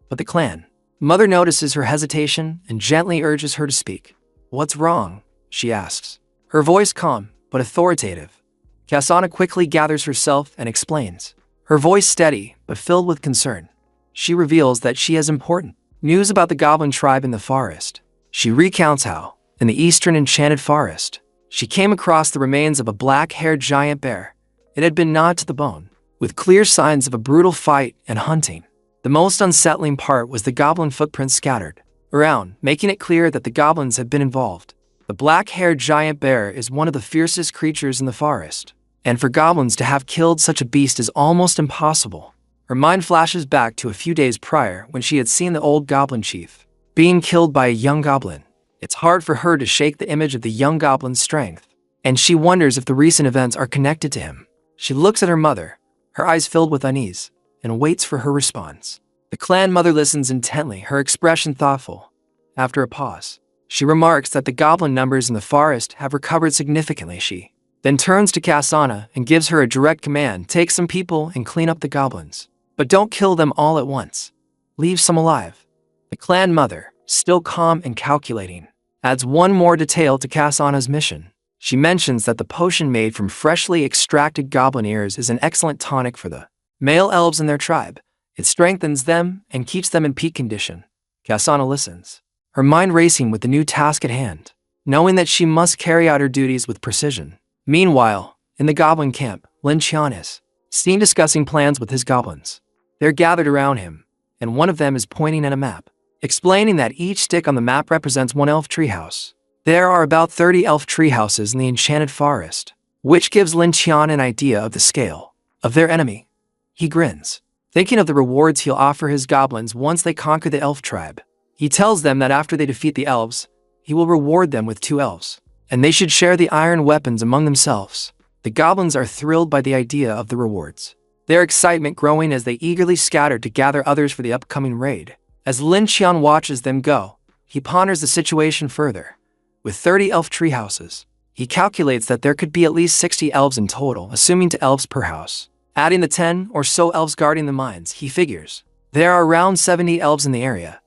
Speaker 1: But the clan mother notices her hesitation and gently urges her to speak. "What's wrong?" she asks, her voice calm but authoritative. CornhwaSama quickly gathers herself and explains, her voice steady but filled with concern. She reveals that she has important news about the goblin tribe in the forest. She recounts how, in the eastern enchanted forest, she came across the remains of a black-haired giant bear. It had been gnawed to the bone, with clear signs of a brutal fight and hunting. The most unsettling part was the goblin footprints scattered around, making it clear that the goblins have been involved. The black-haired giant bear is one of the fiercest creatures in the forest, and for goblins to have killed such a beast is almost impossible. Her mind flashes back to a few days prior when she had seen the old goblin chief being killed by a young goblin. It's hard for her to shake the image of the young goblin's strength, and she wonders if the recent events are connected to him. She looks at her mother, her eyes filled with unease, and waits for her response. The clan mother listens intently, her expression thoughtful. After a pause, she remarks that the goblin numbers in the forest have recovered significantly. She then turns to CornhwaSama and gives her a direct command: take some people and clean up the goblins. But don't kill them all at once. Leave some alive. The clan mother, still calm and calculating, adds one more detail to CornhwaSama's mission. She mentions that the potion made from freshly extracted goblin ears is an excellent tonic for the male elves in their tribe. It strengthens them and keeps them in peak condition. CornhwaSama listens, her mind racing with the new task at hand, knowing that she must carry out her duties with precision. Meanwhile, in the goblin camp, Lin Qian is seen discussing plans with his goblins. They're gathered around him, and one of them is pointing at a map, explaining that each stick on the map represents one elf treehouse. There are about 30 elf treehouses in the enchanted forest, which gives Lin Qian an idea of the scale of their enemy. He grins, thinking of the rewards he'll offer his goblins once they conquer the elf tribe. He tells them that after they defeat the elves, he will reward them with 2 elves, and they should share the iron weapons among themselves. The goblins are thrilled by the idea of the rewards, their excitement growing as they eagerly scatter to gather others for the upcoming raid. As Lin Qian watches them go, he ponders the situation further. With 30 elf treehouses, he calculates that there could be at least 60 elves in total, assuming 2 elves per house. Adding the 10 or so elves guarding the mines, he figures there are around 70 elves in the area.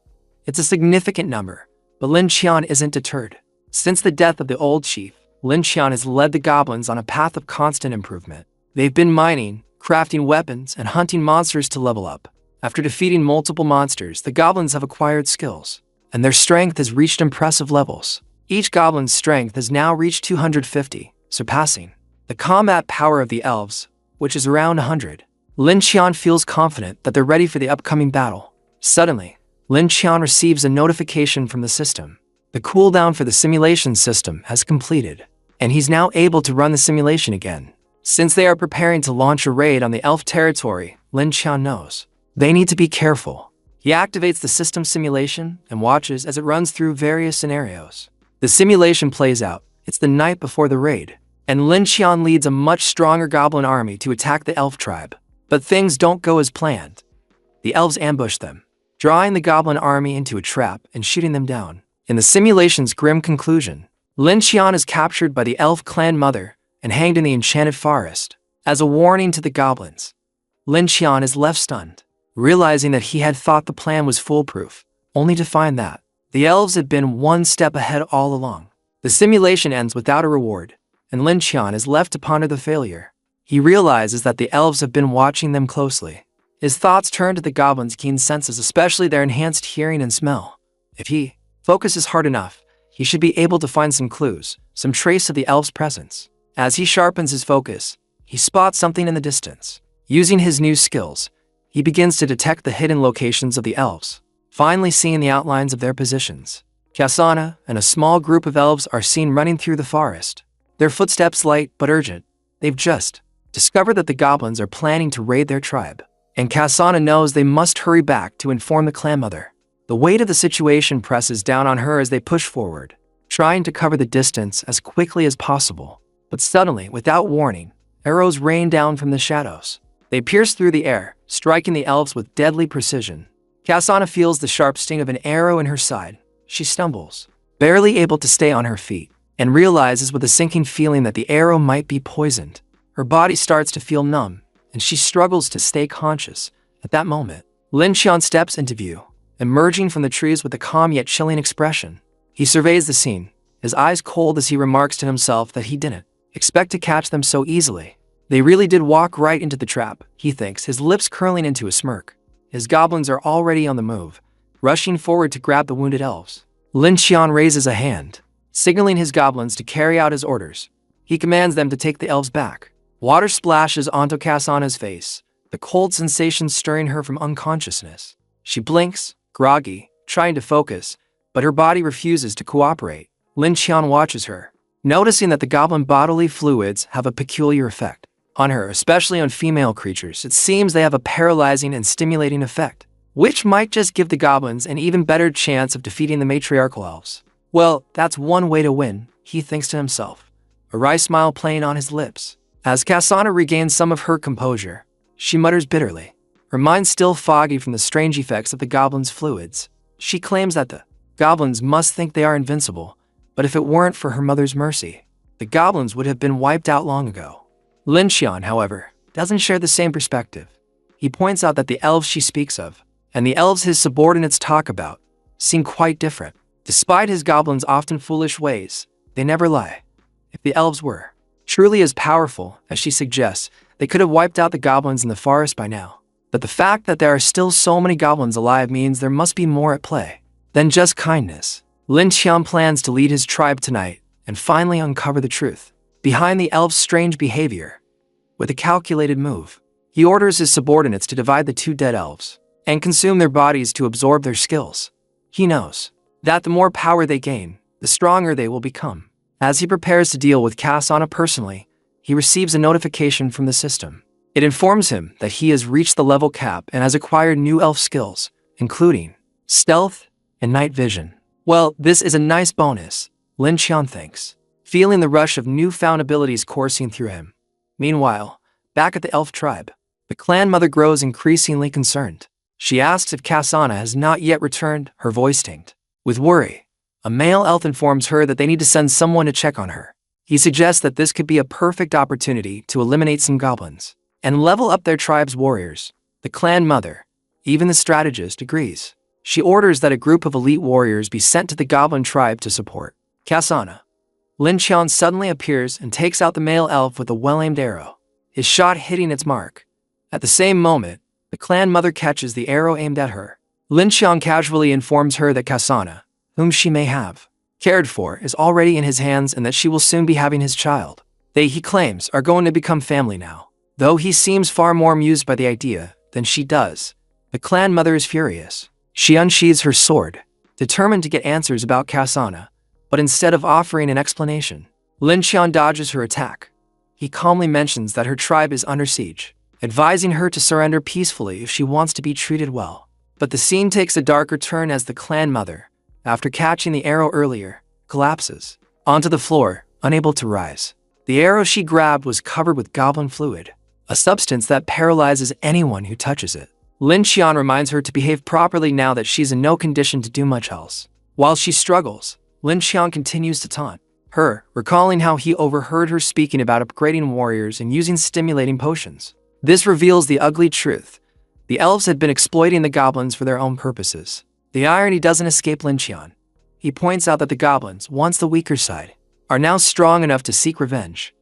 Speaker 1: It's a significant number, but Lin Qian isn't deterred. Since the death of the old chief, Lin Qian has led the goblins on a path of constant improvement. They've been mining, crafting weapons, and hunting monsters to level up. After defeating multiple monsters, the goblins have acquired skills, and their strength has reached impressive levels. Each goblin's strength has now reached 250, surpassing the combat power of the elves, which is around 100. Lin Qian feels confident that they're ready for the upcoming battle. Suddenly, Lin Qian receives a notification from the system. The cooldown for the simulation system has completed, and he's now able to run the simulation again. Since they are preparing to launch a raid on the elf territory, Lin Qian knows they need to be careful. He activates the system simulation and watches as it runs through various scenarios. The simulation plays out. It's the night before the raid, and Lin Qian leads a much stronger goblin army to attack the elf tribe. But things don't go as planned. The elves ambush them, drawing the goblin army into a trap and shooting them down. In the simulation's grim conclusion, Lin Qian is captured by the elf clan mother and hanged in the enchanted forest. As a warning to the goblins, Lin Qian is left stunned, realizing that he had thought the plan was foolproof, only to find that the elves had been one step ahead all along. The simulation ends without a reward, and Lin Qian is left to ponder the failure. He realizes that the elves have been watching them closely. His thoughts turn to the goblins' keen senses, especially their enhanced hearing and smell. If he focuses hard enough, he should be able to find some clues, some trace of the elves' presence. As he sharpens his focus, he spots something in the distance. Using his new skills, he begins to detect the hidden locations of the elves, finally seeing the outlines of their positions. CornhwaSama and a small group of elves are seen running through the forest, their footsteps light but urgent. They've just discovered that the goblins are planning to raid their tribe, and CornhwaSama knows they must hurry back to inform the clan mother. The weight of the situation presses down on her as they push forward, trying to cover the distance as quickly as possible. But suddenly, without warning, arrows rain down from the shadows. They pierce through the air, striking the elves with deadly precision. CornhwaSama feels the sharp sting of an arrow in her side. She stumbles, barely able to stay on her feet, and realizes with a sinking feeling that the arrow might be poisoned. Her body starts to feel numb, and she struggles to stay conscious. At that moment, Lin Qian steps into view, emerging from the trees with a calm yet chilling expression. He surveys the scene, his eyes cold as he remarks to himself that he didn't expect to catch them so easily. They really did walk right into the trap, he thinks, his lips curling into a smirk. His goblins are already on the move, rushing forward to grab the wounded elves. Lin Qian raises a hand, signaling his goblins to carry out his orders. He commands them to take the elves back. Water splashes onto CornhwaSama's face, the cold sensation stirring her from unconsciousness. She blinks, groggy, trying to focus, but her body refuses to cooperate. Lin Qian watches her, noticing that the goblin bodily fluids have a peculiar effect on her, especially on female creatures. It seems they have a paralyzing and stimulating effect, which might just give the goblins an even better chance of defeating the matriarchal elves. Well, that's one way to win, he thinks to himself, a wry smile playing on his lips. As CornhwaSama regains some of her composure, she mutters bitterly, her mind still foggy from the strange effects of the goblin's fluids. She claims that the goblins must think they are invincible, but if it weren't for her mother's mercy, the goblins would have been wiped out long ago. Lin Qian, however, doesn't share the same perspective. He points out that the elves she speaks of, and the elves his subordinates talk about, seem quite different. Despite his goblins' often foolish ways, they never lie. If the elves were truly as powerful as she suggests, they could have wiped out the goblins in the forest by now. But the fact that there are still so many goblins alive means there must be more at play than just kindness. Lin Qian plans to lead his tribe tonight and finally uncover the truth behind the elves' strange behavior. With a calculated move, he orders his subordinates to divide the two dead elves and consume their bodies to absorb their skills. He knows that the more power they gain, the stronger they will become. As he prepares to deal with CornhwaSama personally, he receives a notification from the system. It informs him that he has reached the level cap and has acquired new elf skills, including stealth and night vision. Well, this is a nice bonus, Lin Qian thinks, feeling the rush of newfound abilities coursing through him. Meanwhile, back at the elf tribe, the clan mother grows increasingly concerned. She asks if CornhwaSama has not yet returned, her voice tinged with worry. A male elf informs her that they need to send someone to check on her. He suggests that this could be a perfect opportunity to eliminate some goblins and level up their tribe's warriors. The clan mother, even the strategist, agrees. She orders that a group of elite warriors be sent to the goblin tribe to support CornhwaSama. Lin Qian suddenly appears and takes out the male elf with a well-aimed arrow, his shot hitting its mark. At the same moment, the clan mother catches the arrow aimed at her. Lin Qian casually informs her that CornhwaSama, whom she may have cared for, is already in his hands and that she will soon be having his child. They, he claims, are going to become family now. Though he seems far more amused by the idea than she does, the clan mother is furious. She unsheathes her sword, determined to get answers about CornhwaSama, but instead of offering an explanation, Lin Qian dodges her attack. He calmly mentions that her tribe is under siege, advising her to surrender peacefully if she wants to be treated well. But the scene takes a darker turn as the clan mother, after catching the arrow earlier, collapses onto the floor, unable to rise. The arrow she grabbed was covered with goblin fluid, a substance that paralyzes anyone who touches it. Lin Qian reminds her to behave properly now that she's in no condition to do much else. While she struggles, Lin Qian continues to taunt her, recalling how he overheard her speaking about upgrading warriors and using stimulating potions. This reveals the ugly truth. The elves had been exploiting the goblins for their own purposes. The irony doesn't escape Lin Qian. He points out that the goblins, once the weaker side, are now strong enough to seek revenge.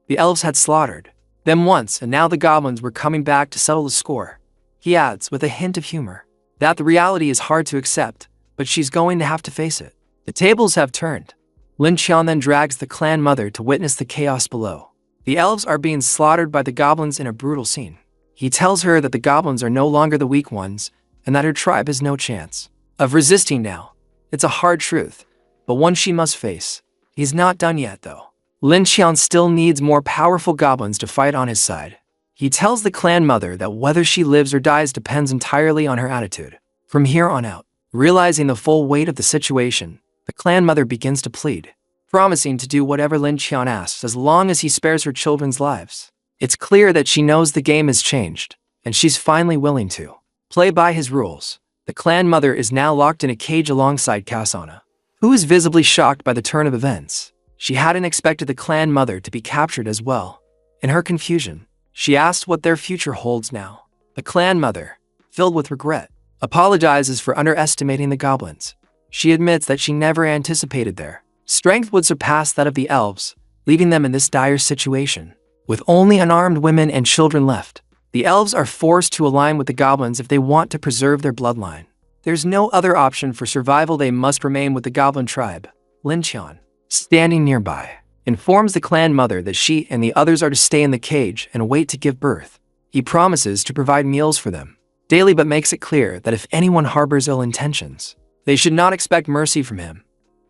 Speaker 1: The elves had slaughtered them once, and now the goblins were coming back to settle the score. He adds, with a hint of humor, that the reality is hard to accept, but she's going to have to face it. The tables have turned. Lin Qian then drags the clan mother to witness the chaos below. The elves are being slaughtered by the goblins in a brutal scene. He tells her that the goblins are no longer the weak ones, and that her tribe has no chance of resisting now. It's a hard truth, but one she must face. He's not done yet, though. Lin Qian still needs more powerful goblins to fight on his side. He tells the clan mother that whether she lives or dies depends entirely on her attitude. From here on out, realizing the full weight of the situation, the clan mother begins to plead, promising to do whatever Lin Qian asks as long as he spares her children's lives. It's clear that she knows the game has changed, and she's finally willing to play by his rules. The clan mother is now locked in a cage alongside CornhwaSama, who is visibly shocked by the turn of events. She hadn't expected the clan mother to be captured as well. In her confusion, she asked what their future holds now. The clan mother, filled with regret, apologizes for underestimating the goblins. She admits that she never anticipated their strength would surpass that of the elves, leaving them in this dire situation. With only unarmed women and children left, the elves are forced to align with the goblins if they want to preserve their bloodline. There's no other option for survival. They must remain with the goblin tribe. Lin Qian, standing nearby, informs the clan mother that she and the others are to stay in the cage and wait to give birth. He promises to provide meals for them daily, but makes it clear that if anyone harbors ill intentions, They should not expect mercy from him.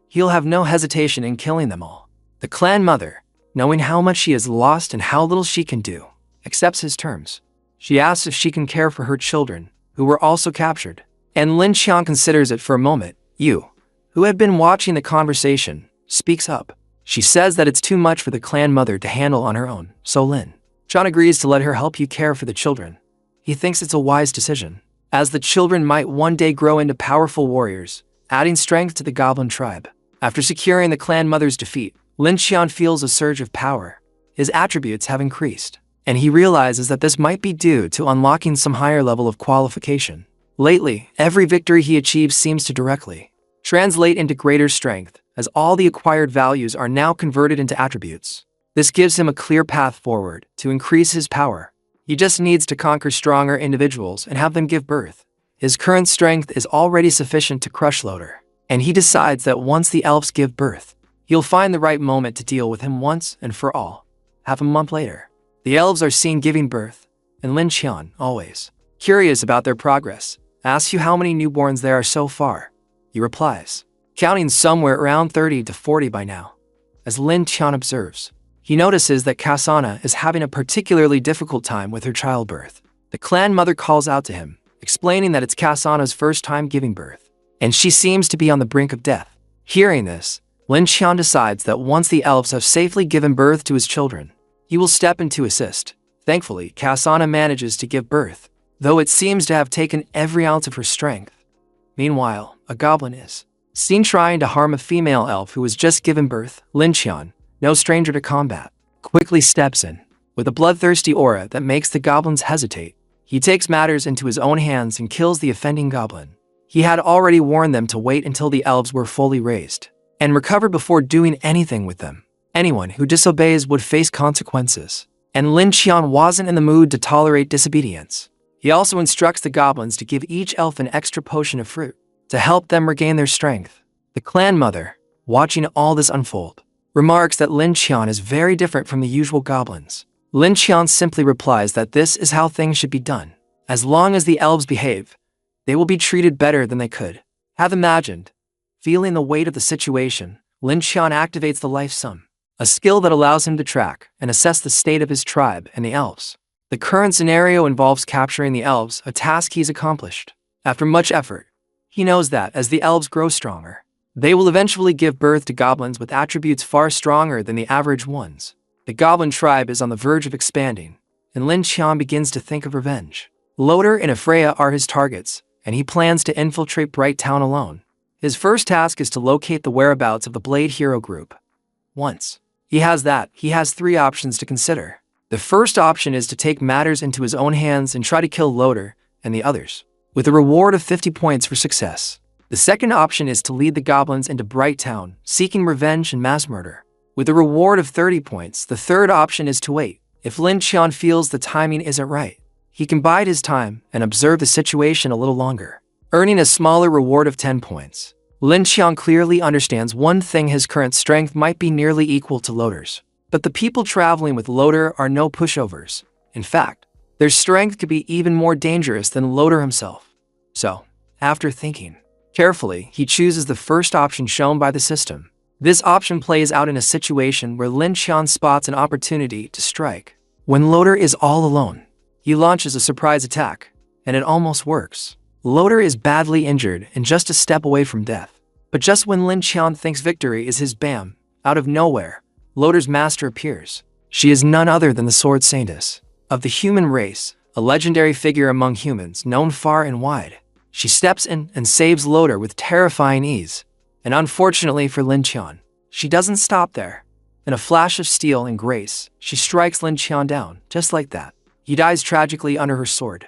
Speaker 1: He'll have no hesitation in killing them all. The clan mother, knowing how much she has lost and how little she can do, accepts his terms. She asks if she can care for her children, who were also captured. And Lin Qian considers it for a moment. Yu, who had been watching the conversation, speaks up. She says that it's too much for the clan mother to handle on her own, so Lin Qian agrees to let her help Yu care for the children. He thinks it's a wise decision, as the children might one day grow into powerful warriors, adding strength to the goblin tribe. After securing the clan mother's defeat, Lin Qian feels a surge of power. His attributes have increased, and he realizes that this might be due to unlocking some higher level of qualification. Lately, every victory he achieves seems to directly translate into greater strength, as all the acquired values are now converted into attributes. This gives him a clear path forward to increase his power. He just needs to conquer stronger individuals and have them give birth. His current strength is already sufficient to crush Loader, and he decides that once the elves give birth, he'll find the right moment to deal with him once and for all. Half a month later, the elves are seen giving birth, and Lin Qian, always curious about their progress, asks you how many newborns there are so far. He replies, counting somewhere around 30 to 40 by now. As Lin Qian observes, he notices that Kasana is having a particularly difficult time with her childbirth. The clan mother calls out to him, explaining that it's Kasana's first time giving birth, and she seems to be on the brink of death. Hearing this, Lin Qian decides that once the elves have safely given birth to his children, he will step in to assist. Thankfully, Kasana manages to give birth, though it seems to have taken every ounce of her strength. Meanwhile, a goblin is seen trying to harm a female elf who has just given birth. Lin Qian, no stranger to combat, quickly steps in. With a bloodthirsty aura that makes the goblins hesitate, he takes matters into his own hands and kills the offending goblin. He had already warned them to wait until the elves were fully raised and recover before doing anything with them. Anyone who disobeys would face consequences, and Lin Qian wasn't in the mood to tolerate disobedience. He also instructs the goblins to give each elf an extra potion of fruit to help them regain their strength. The clan mother, watching all this unfold, remarks that Lin Qian is very different from the usual goblins. Lin Qian simply replies that this is how things should be done. As long as the elves behave, they will be treated better than they could have imagined. Feeling the weight of the situation, Lin Qian activates the Life Sum, a skill that allows him to track and assess the state of his tribe and the elves. The current scenario involves capturing the elves, a task he's accomplished. After much effort, he knows that as the elves grow stronger, they will eventually give birth to goblins with attributes far stronger than the average ones. The goblin tribe is on the verge of expanding, and Lin Qian begins to think of revenge. Loader and Afreya are his targets, and he plans to infiltrate Bright Town alone. His first task is to locate the whereabouts of the Blade Hero group. Once he has that, he has three options to consider. The first option is to take matters into his own hands and try to kill Loader and the others, with a reward of 50 points for success. The second option is to lead the goblins into Bright Town, seeking revenge and mass murder, with a reward of 30 points. The third option is to wait. If Lin Qian feels the timing isn't right, he can bide his time and observe the situation a little longer, earning a smaller reward of 10 points. Lin Qian clearly understands one thing: his current strength might be nearly equal to Loader's, but the people traveling with Loader are no pushovers. In fact, their strength could be even more dangerous than Loader himself. So, after thinking carefully, he chooses the first option shown by the system. This option plays out in a situation where Lin Qian spots an opportunity to strike. When Loader is all alone, he launches a surprise attack, and it almost works. Loader is badly injured and just a step away from death. But just when Lin Qian thinks victory is his, bam, out of nowhere, Loader's master appears. She is none other than the Sword Saintess of the human race, a legendary figure among humans known far and wide. She steps in and saves Loader with terrifying ease. And unfortunately for Lin Qian, she doesn't stop there. In a flash of steel and grace, she strikes Lin Qian down, just like that. He dies tragically under her sword.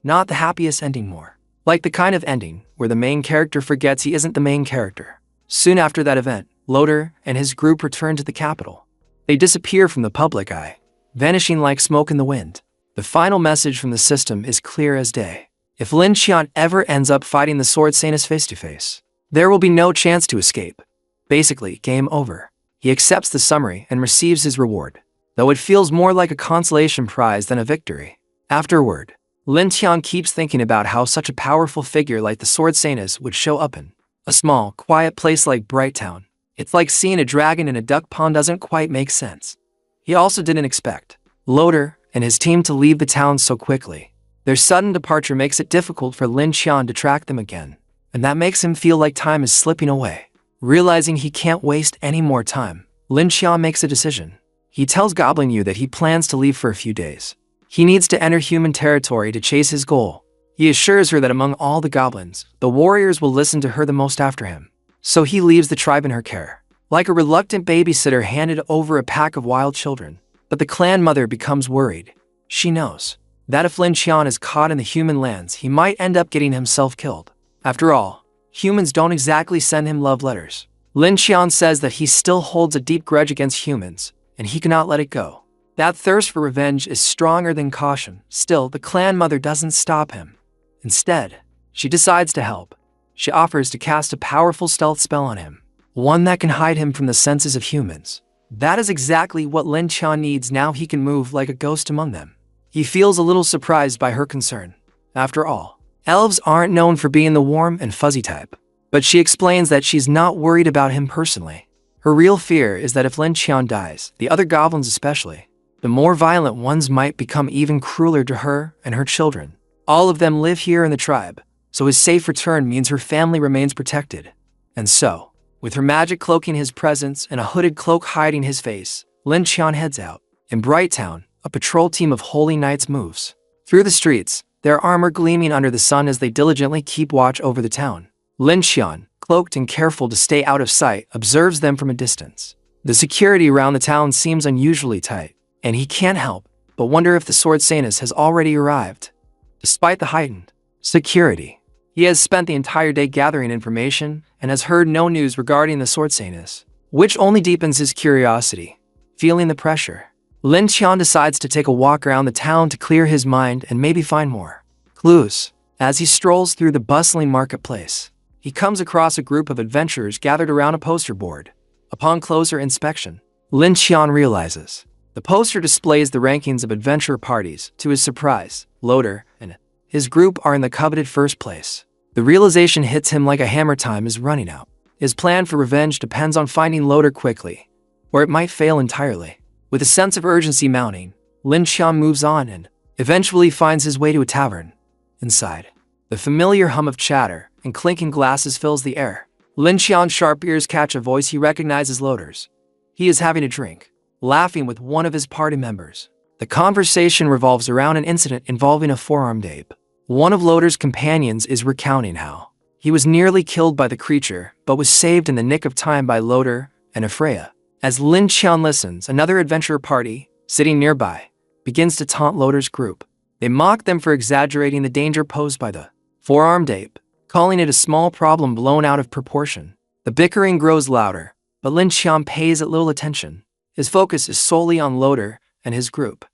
Speaker 1: Not the happiest ending more. Like the kind of ending where the main character forgets he isn't the main character. Soon after that event, Loader and his group return to the capital. They disappear from the public eye, vanishing like smoke in the wind. The final message from the system is clear as day. If Lin Qian ever ends up fighting the Sword Saintess face-to-face, there will be no chance to escape. Basically, game over. He accepts the summary and receives his reward, though it feels more like a consolation prize than a victory. Afterward, Lin Qian keeps thinking about how such a powerful figure like the Sword Saintess would show up in A small, quiet place like Brighttown. It's like seeing a dragon in a duck pond doesn't quite make sense. He also didn't expect Loader and his team to leave the town so quickly. Their sudden departure makes it difficult for Lin Qian to track them again, and that makes him feel like time is slipping away. Realizing he can't waste any more time, Lin Qian makes a decision. He tells Goblin Yu that he plans to leave for a few days. He needs to enter human territory to chase his goal. He assures her that among all the goblins, the warriors will listen to her the most after him. So he leaves the tribe in her care, like a reluctant babysitter handed over a pack of wild children. But the clan mother becomes worried. She knows that if Lin Qian is caught in the human lands, he might end up getting himself killed. After all, humans don't exactly send him love letters. Lin Qian says that he still holds a deep grudge against humans, and he cannot let it go. That thirst for revenge is stronger than caution. Still, the clan mother doesn't stop him. Instead, she decides to help. She offers to cast a powerful stealth spell on him, one that can hide him from the senses of humans. That is exactly what Lin Qian needs now. He can move like a ghost among them. He feels a little surprised by her concern. After all, elves aren't known for being the warm and fuzzy type. But she explains that she's not worried about him personally. Her real fear is that if Lin Qian dies, the other goblins especially, the more violent ones might become even crueler to her and her children. All of them live here in the tribe, so his safe return means her family remains protected. And so, with her magic cloaking his presence and a hooded cloak hiding his face, Lin Qian heads out. In Brighttown, a patrol team of holy knights moves through the streets, their armor gleaming under the sun as they diligently keep watch over the town. Lin Qian, cloaked and careful to stay out of sight, observes them from a distance. The security around the town seems unusually tight, and he can't help but wonder if the Sword Sanus has already arrived. Despite the heightened security, he has spent the entire day gathering information and has heard no news regarding the Sword Sanus, which only deepens his curiosity. Feeling the pressure, Lin Qian decides to take a walk around the town to clear his mind and maybe find more clues. As he strolls through the bustling marketplace, he comes across a group of adventurers gathered around a poster board. Upon closer inspection, Lin Qian realizes the poster displays the rankings of adventure parties. To his surprise, Loader and his group are in the coveted first place. The realization hits him like a hammer. Time is running out. His plan for revenge depends on finding Loader quickly, or it might fail entirely. With a sense of urgency mounting, Lin Qian moves on and eventually finds his way to a tavern. Inside, the familiar hum of chatter and clinking glasses fills the air. Lin Qian's sharp ears catch a voice he recognizes: Loader's. He is having a drink, laughing with one of his party members. The conversation revolves around an incident involving a four-armed ape. One of Loader's companions is recounting how he was nearly killed by the creature, but was saved in the nick of time by Loader and Freya. As Lin Qian listens, another adventurer party, sitting nearby, begins to taunt Loader's group. They mock them for exaggerating the danger posed by the four-armed ape, calling it a small problem blown out of proportion. The bickering grows louder, but Lin Qian pays it little attention. His focus is solely on Loader and his group.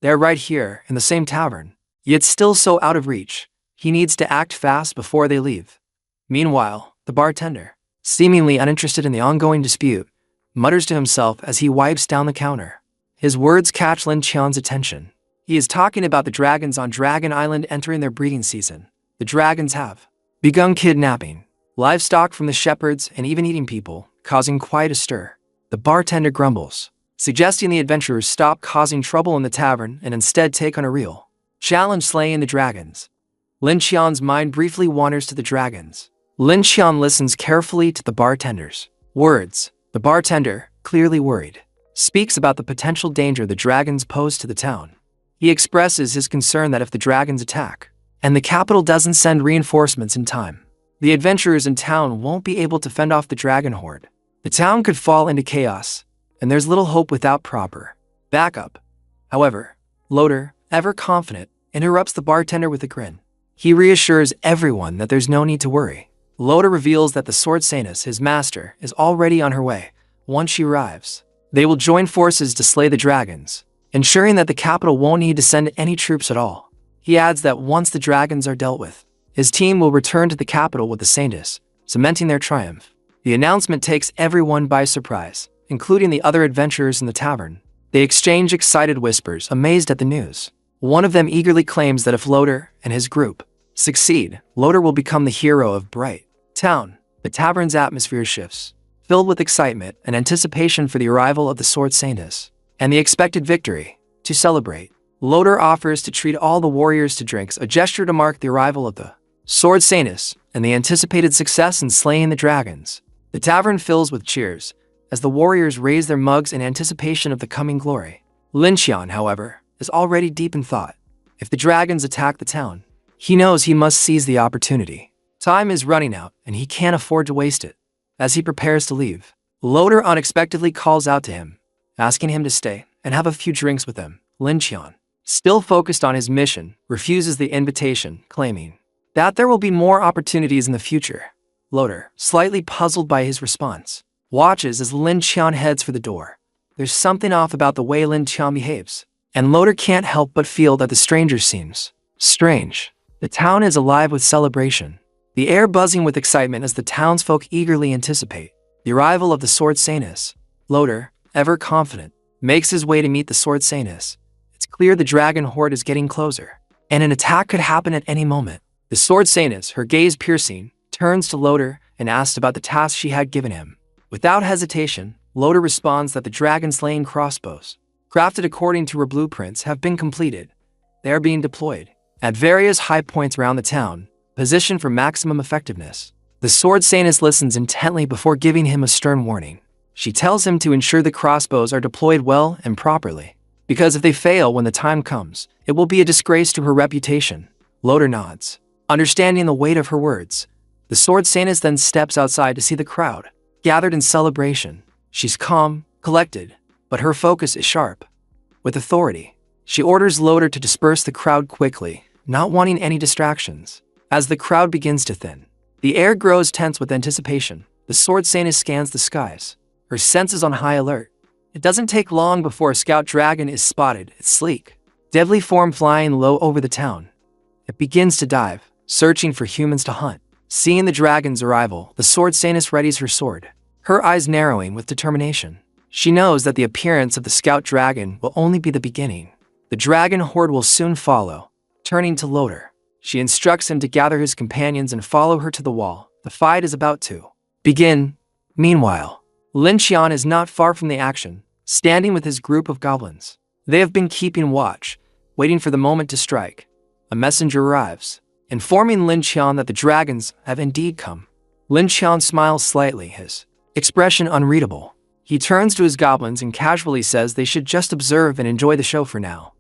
Speaker 1: They're right here, in the same tavern, yet still so out of reach. He needs to act fast before they leave. Meanwhile, the bartender, seemingly uninterested in the ongoing dispute, mutters to himself as he wipes down the counter. His words catch Lin Qian's attention. He is talking about the dragons on Dragon Island entering their breeding season. The dragons have begun kidnapping livestock from the shepherds and even eating people, causing quite a stir. The bartender grumbles, suggesting the adventurers stop causing trouble in the tavern and instead take on a real challenge, slaying the dragons. Lin Qian's mind briefly wanders to the dragons. Lin Qian listens carefully to the bartender's words. The bartender, clearly worried, speaks about the potential danger the dragons pose to the town. He expresses his concern that if the dragons attack, and the capital doesn't send reinforcements in time, the adventurers in town won't be able to fend off the dragon horde. The town could fall into chaos, and there's little hope without proper backup. However, Loader, ever confident, interrupts the bartender with a grin. He reassures everyone that there's no need to worry. Loader reveals that the Sword Sanus, his master, is already on her way. Once she arrives, they will join forces to slay the dragons, ensuring that the capital won't need to send any troops at all. He adds that once the dragons are dealt with, his team will return to the capital with the Sanus, cementing their triumph. The announcement takes everyone by surprise, including the other adventurers in the tavern. They exchange excited whispers, amazed at the news. One of them eagerly claims that if Loader and his group succeed, Loader will become the hero of Bright Town. The tavern's atmosphere shifts, filled with excitement and anticipation for the arrival of the sword saintess and the expected victory. To celebrate, Loder offers to treat all the warriors to drinks, a gesture to mark the arrival of the sword saintess and the anticipated success in slaying the dragons. The tavern fills with cheers as the warriors raise their mugs in anticipation of the coming glory. Lin Qian, however, is already deep in thought. If the dragons attack the town, he knows he must seize the opportunity. Time is running out, and he can't afford to waste it. As he prepares to leave, Loder unexpectedly calls out to him, asking him to stay and have a few drinks with him. Lin Qian, still focused on his mission, refuses the invitation, claiming that there will be more opportunities in the future. Loder, slightly puzzled by his response, watches as Lin Qian heads for the door. There's something off about the way Lin Qian behaves, and Loder can't help but feel that the stranger seems strange. The town is alive with celebration, the air buzzing with excitement as the townsfolk eagerly anticipate the arrival of the sword saintess. Loder, ever confident, makes his way to meet the sword saintess. It's clear the dragon horde is getting closer, and an attack could happen at any moment. The sword saintess, her gaze piercing, turns to Loder and asks about the task she had given him. Without hesitation, Loder responds that the dragon-slaying crossbows, crafted according to her blueprints, have been completed. They are being deployed at various high points around the town, positioned for maximum effectiveness. The sword saintess listens intently before giving him a stern warning. She tells him to ensure the crossbows are deployed well and properly, because if they fail when the time comes, it will be a disgrace to her reputation. Loder nods, understanding the weight of her words. The sword saintess then steps outside to see the crowd gathered in celebration. She's calm, collected, but her focus is sharp. With authority, she orders Loder to disperse the crowd quickly, not wanting any distractions. As the crowd begins to thin, the air grows tense with anticipation. The sword saintess scans the skies, her senses on high alert. It doesn't take long before a scout dragon is spotted, its sleek, deadly form flying low over the town. It begins to dive, searching for humans to hunt. Seeing the dragon's arrival, the sword saintess readies her sword, her eyes narrowing with determination. She knows that the appearance of the scout dragon will only be the beginning. The dragon horde will soon follow. Turning to Loder, she instructs him to gather his companions and follow her to the wall. The fight is about to begin. Meanwhile, Lin Qian is not far from the action, standing with his group of goblins. They have been keeping watch, waiting for the moment to strike. A messenger arrives, informing Lin Qian that the dragons have indeed come. Lin Qian smiles slightly, his expression unreadable. He turns to his goblins and casually says they should just observe and enjoy the show for now.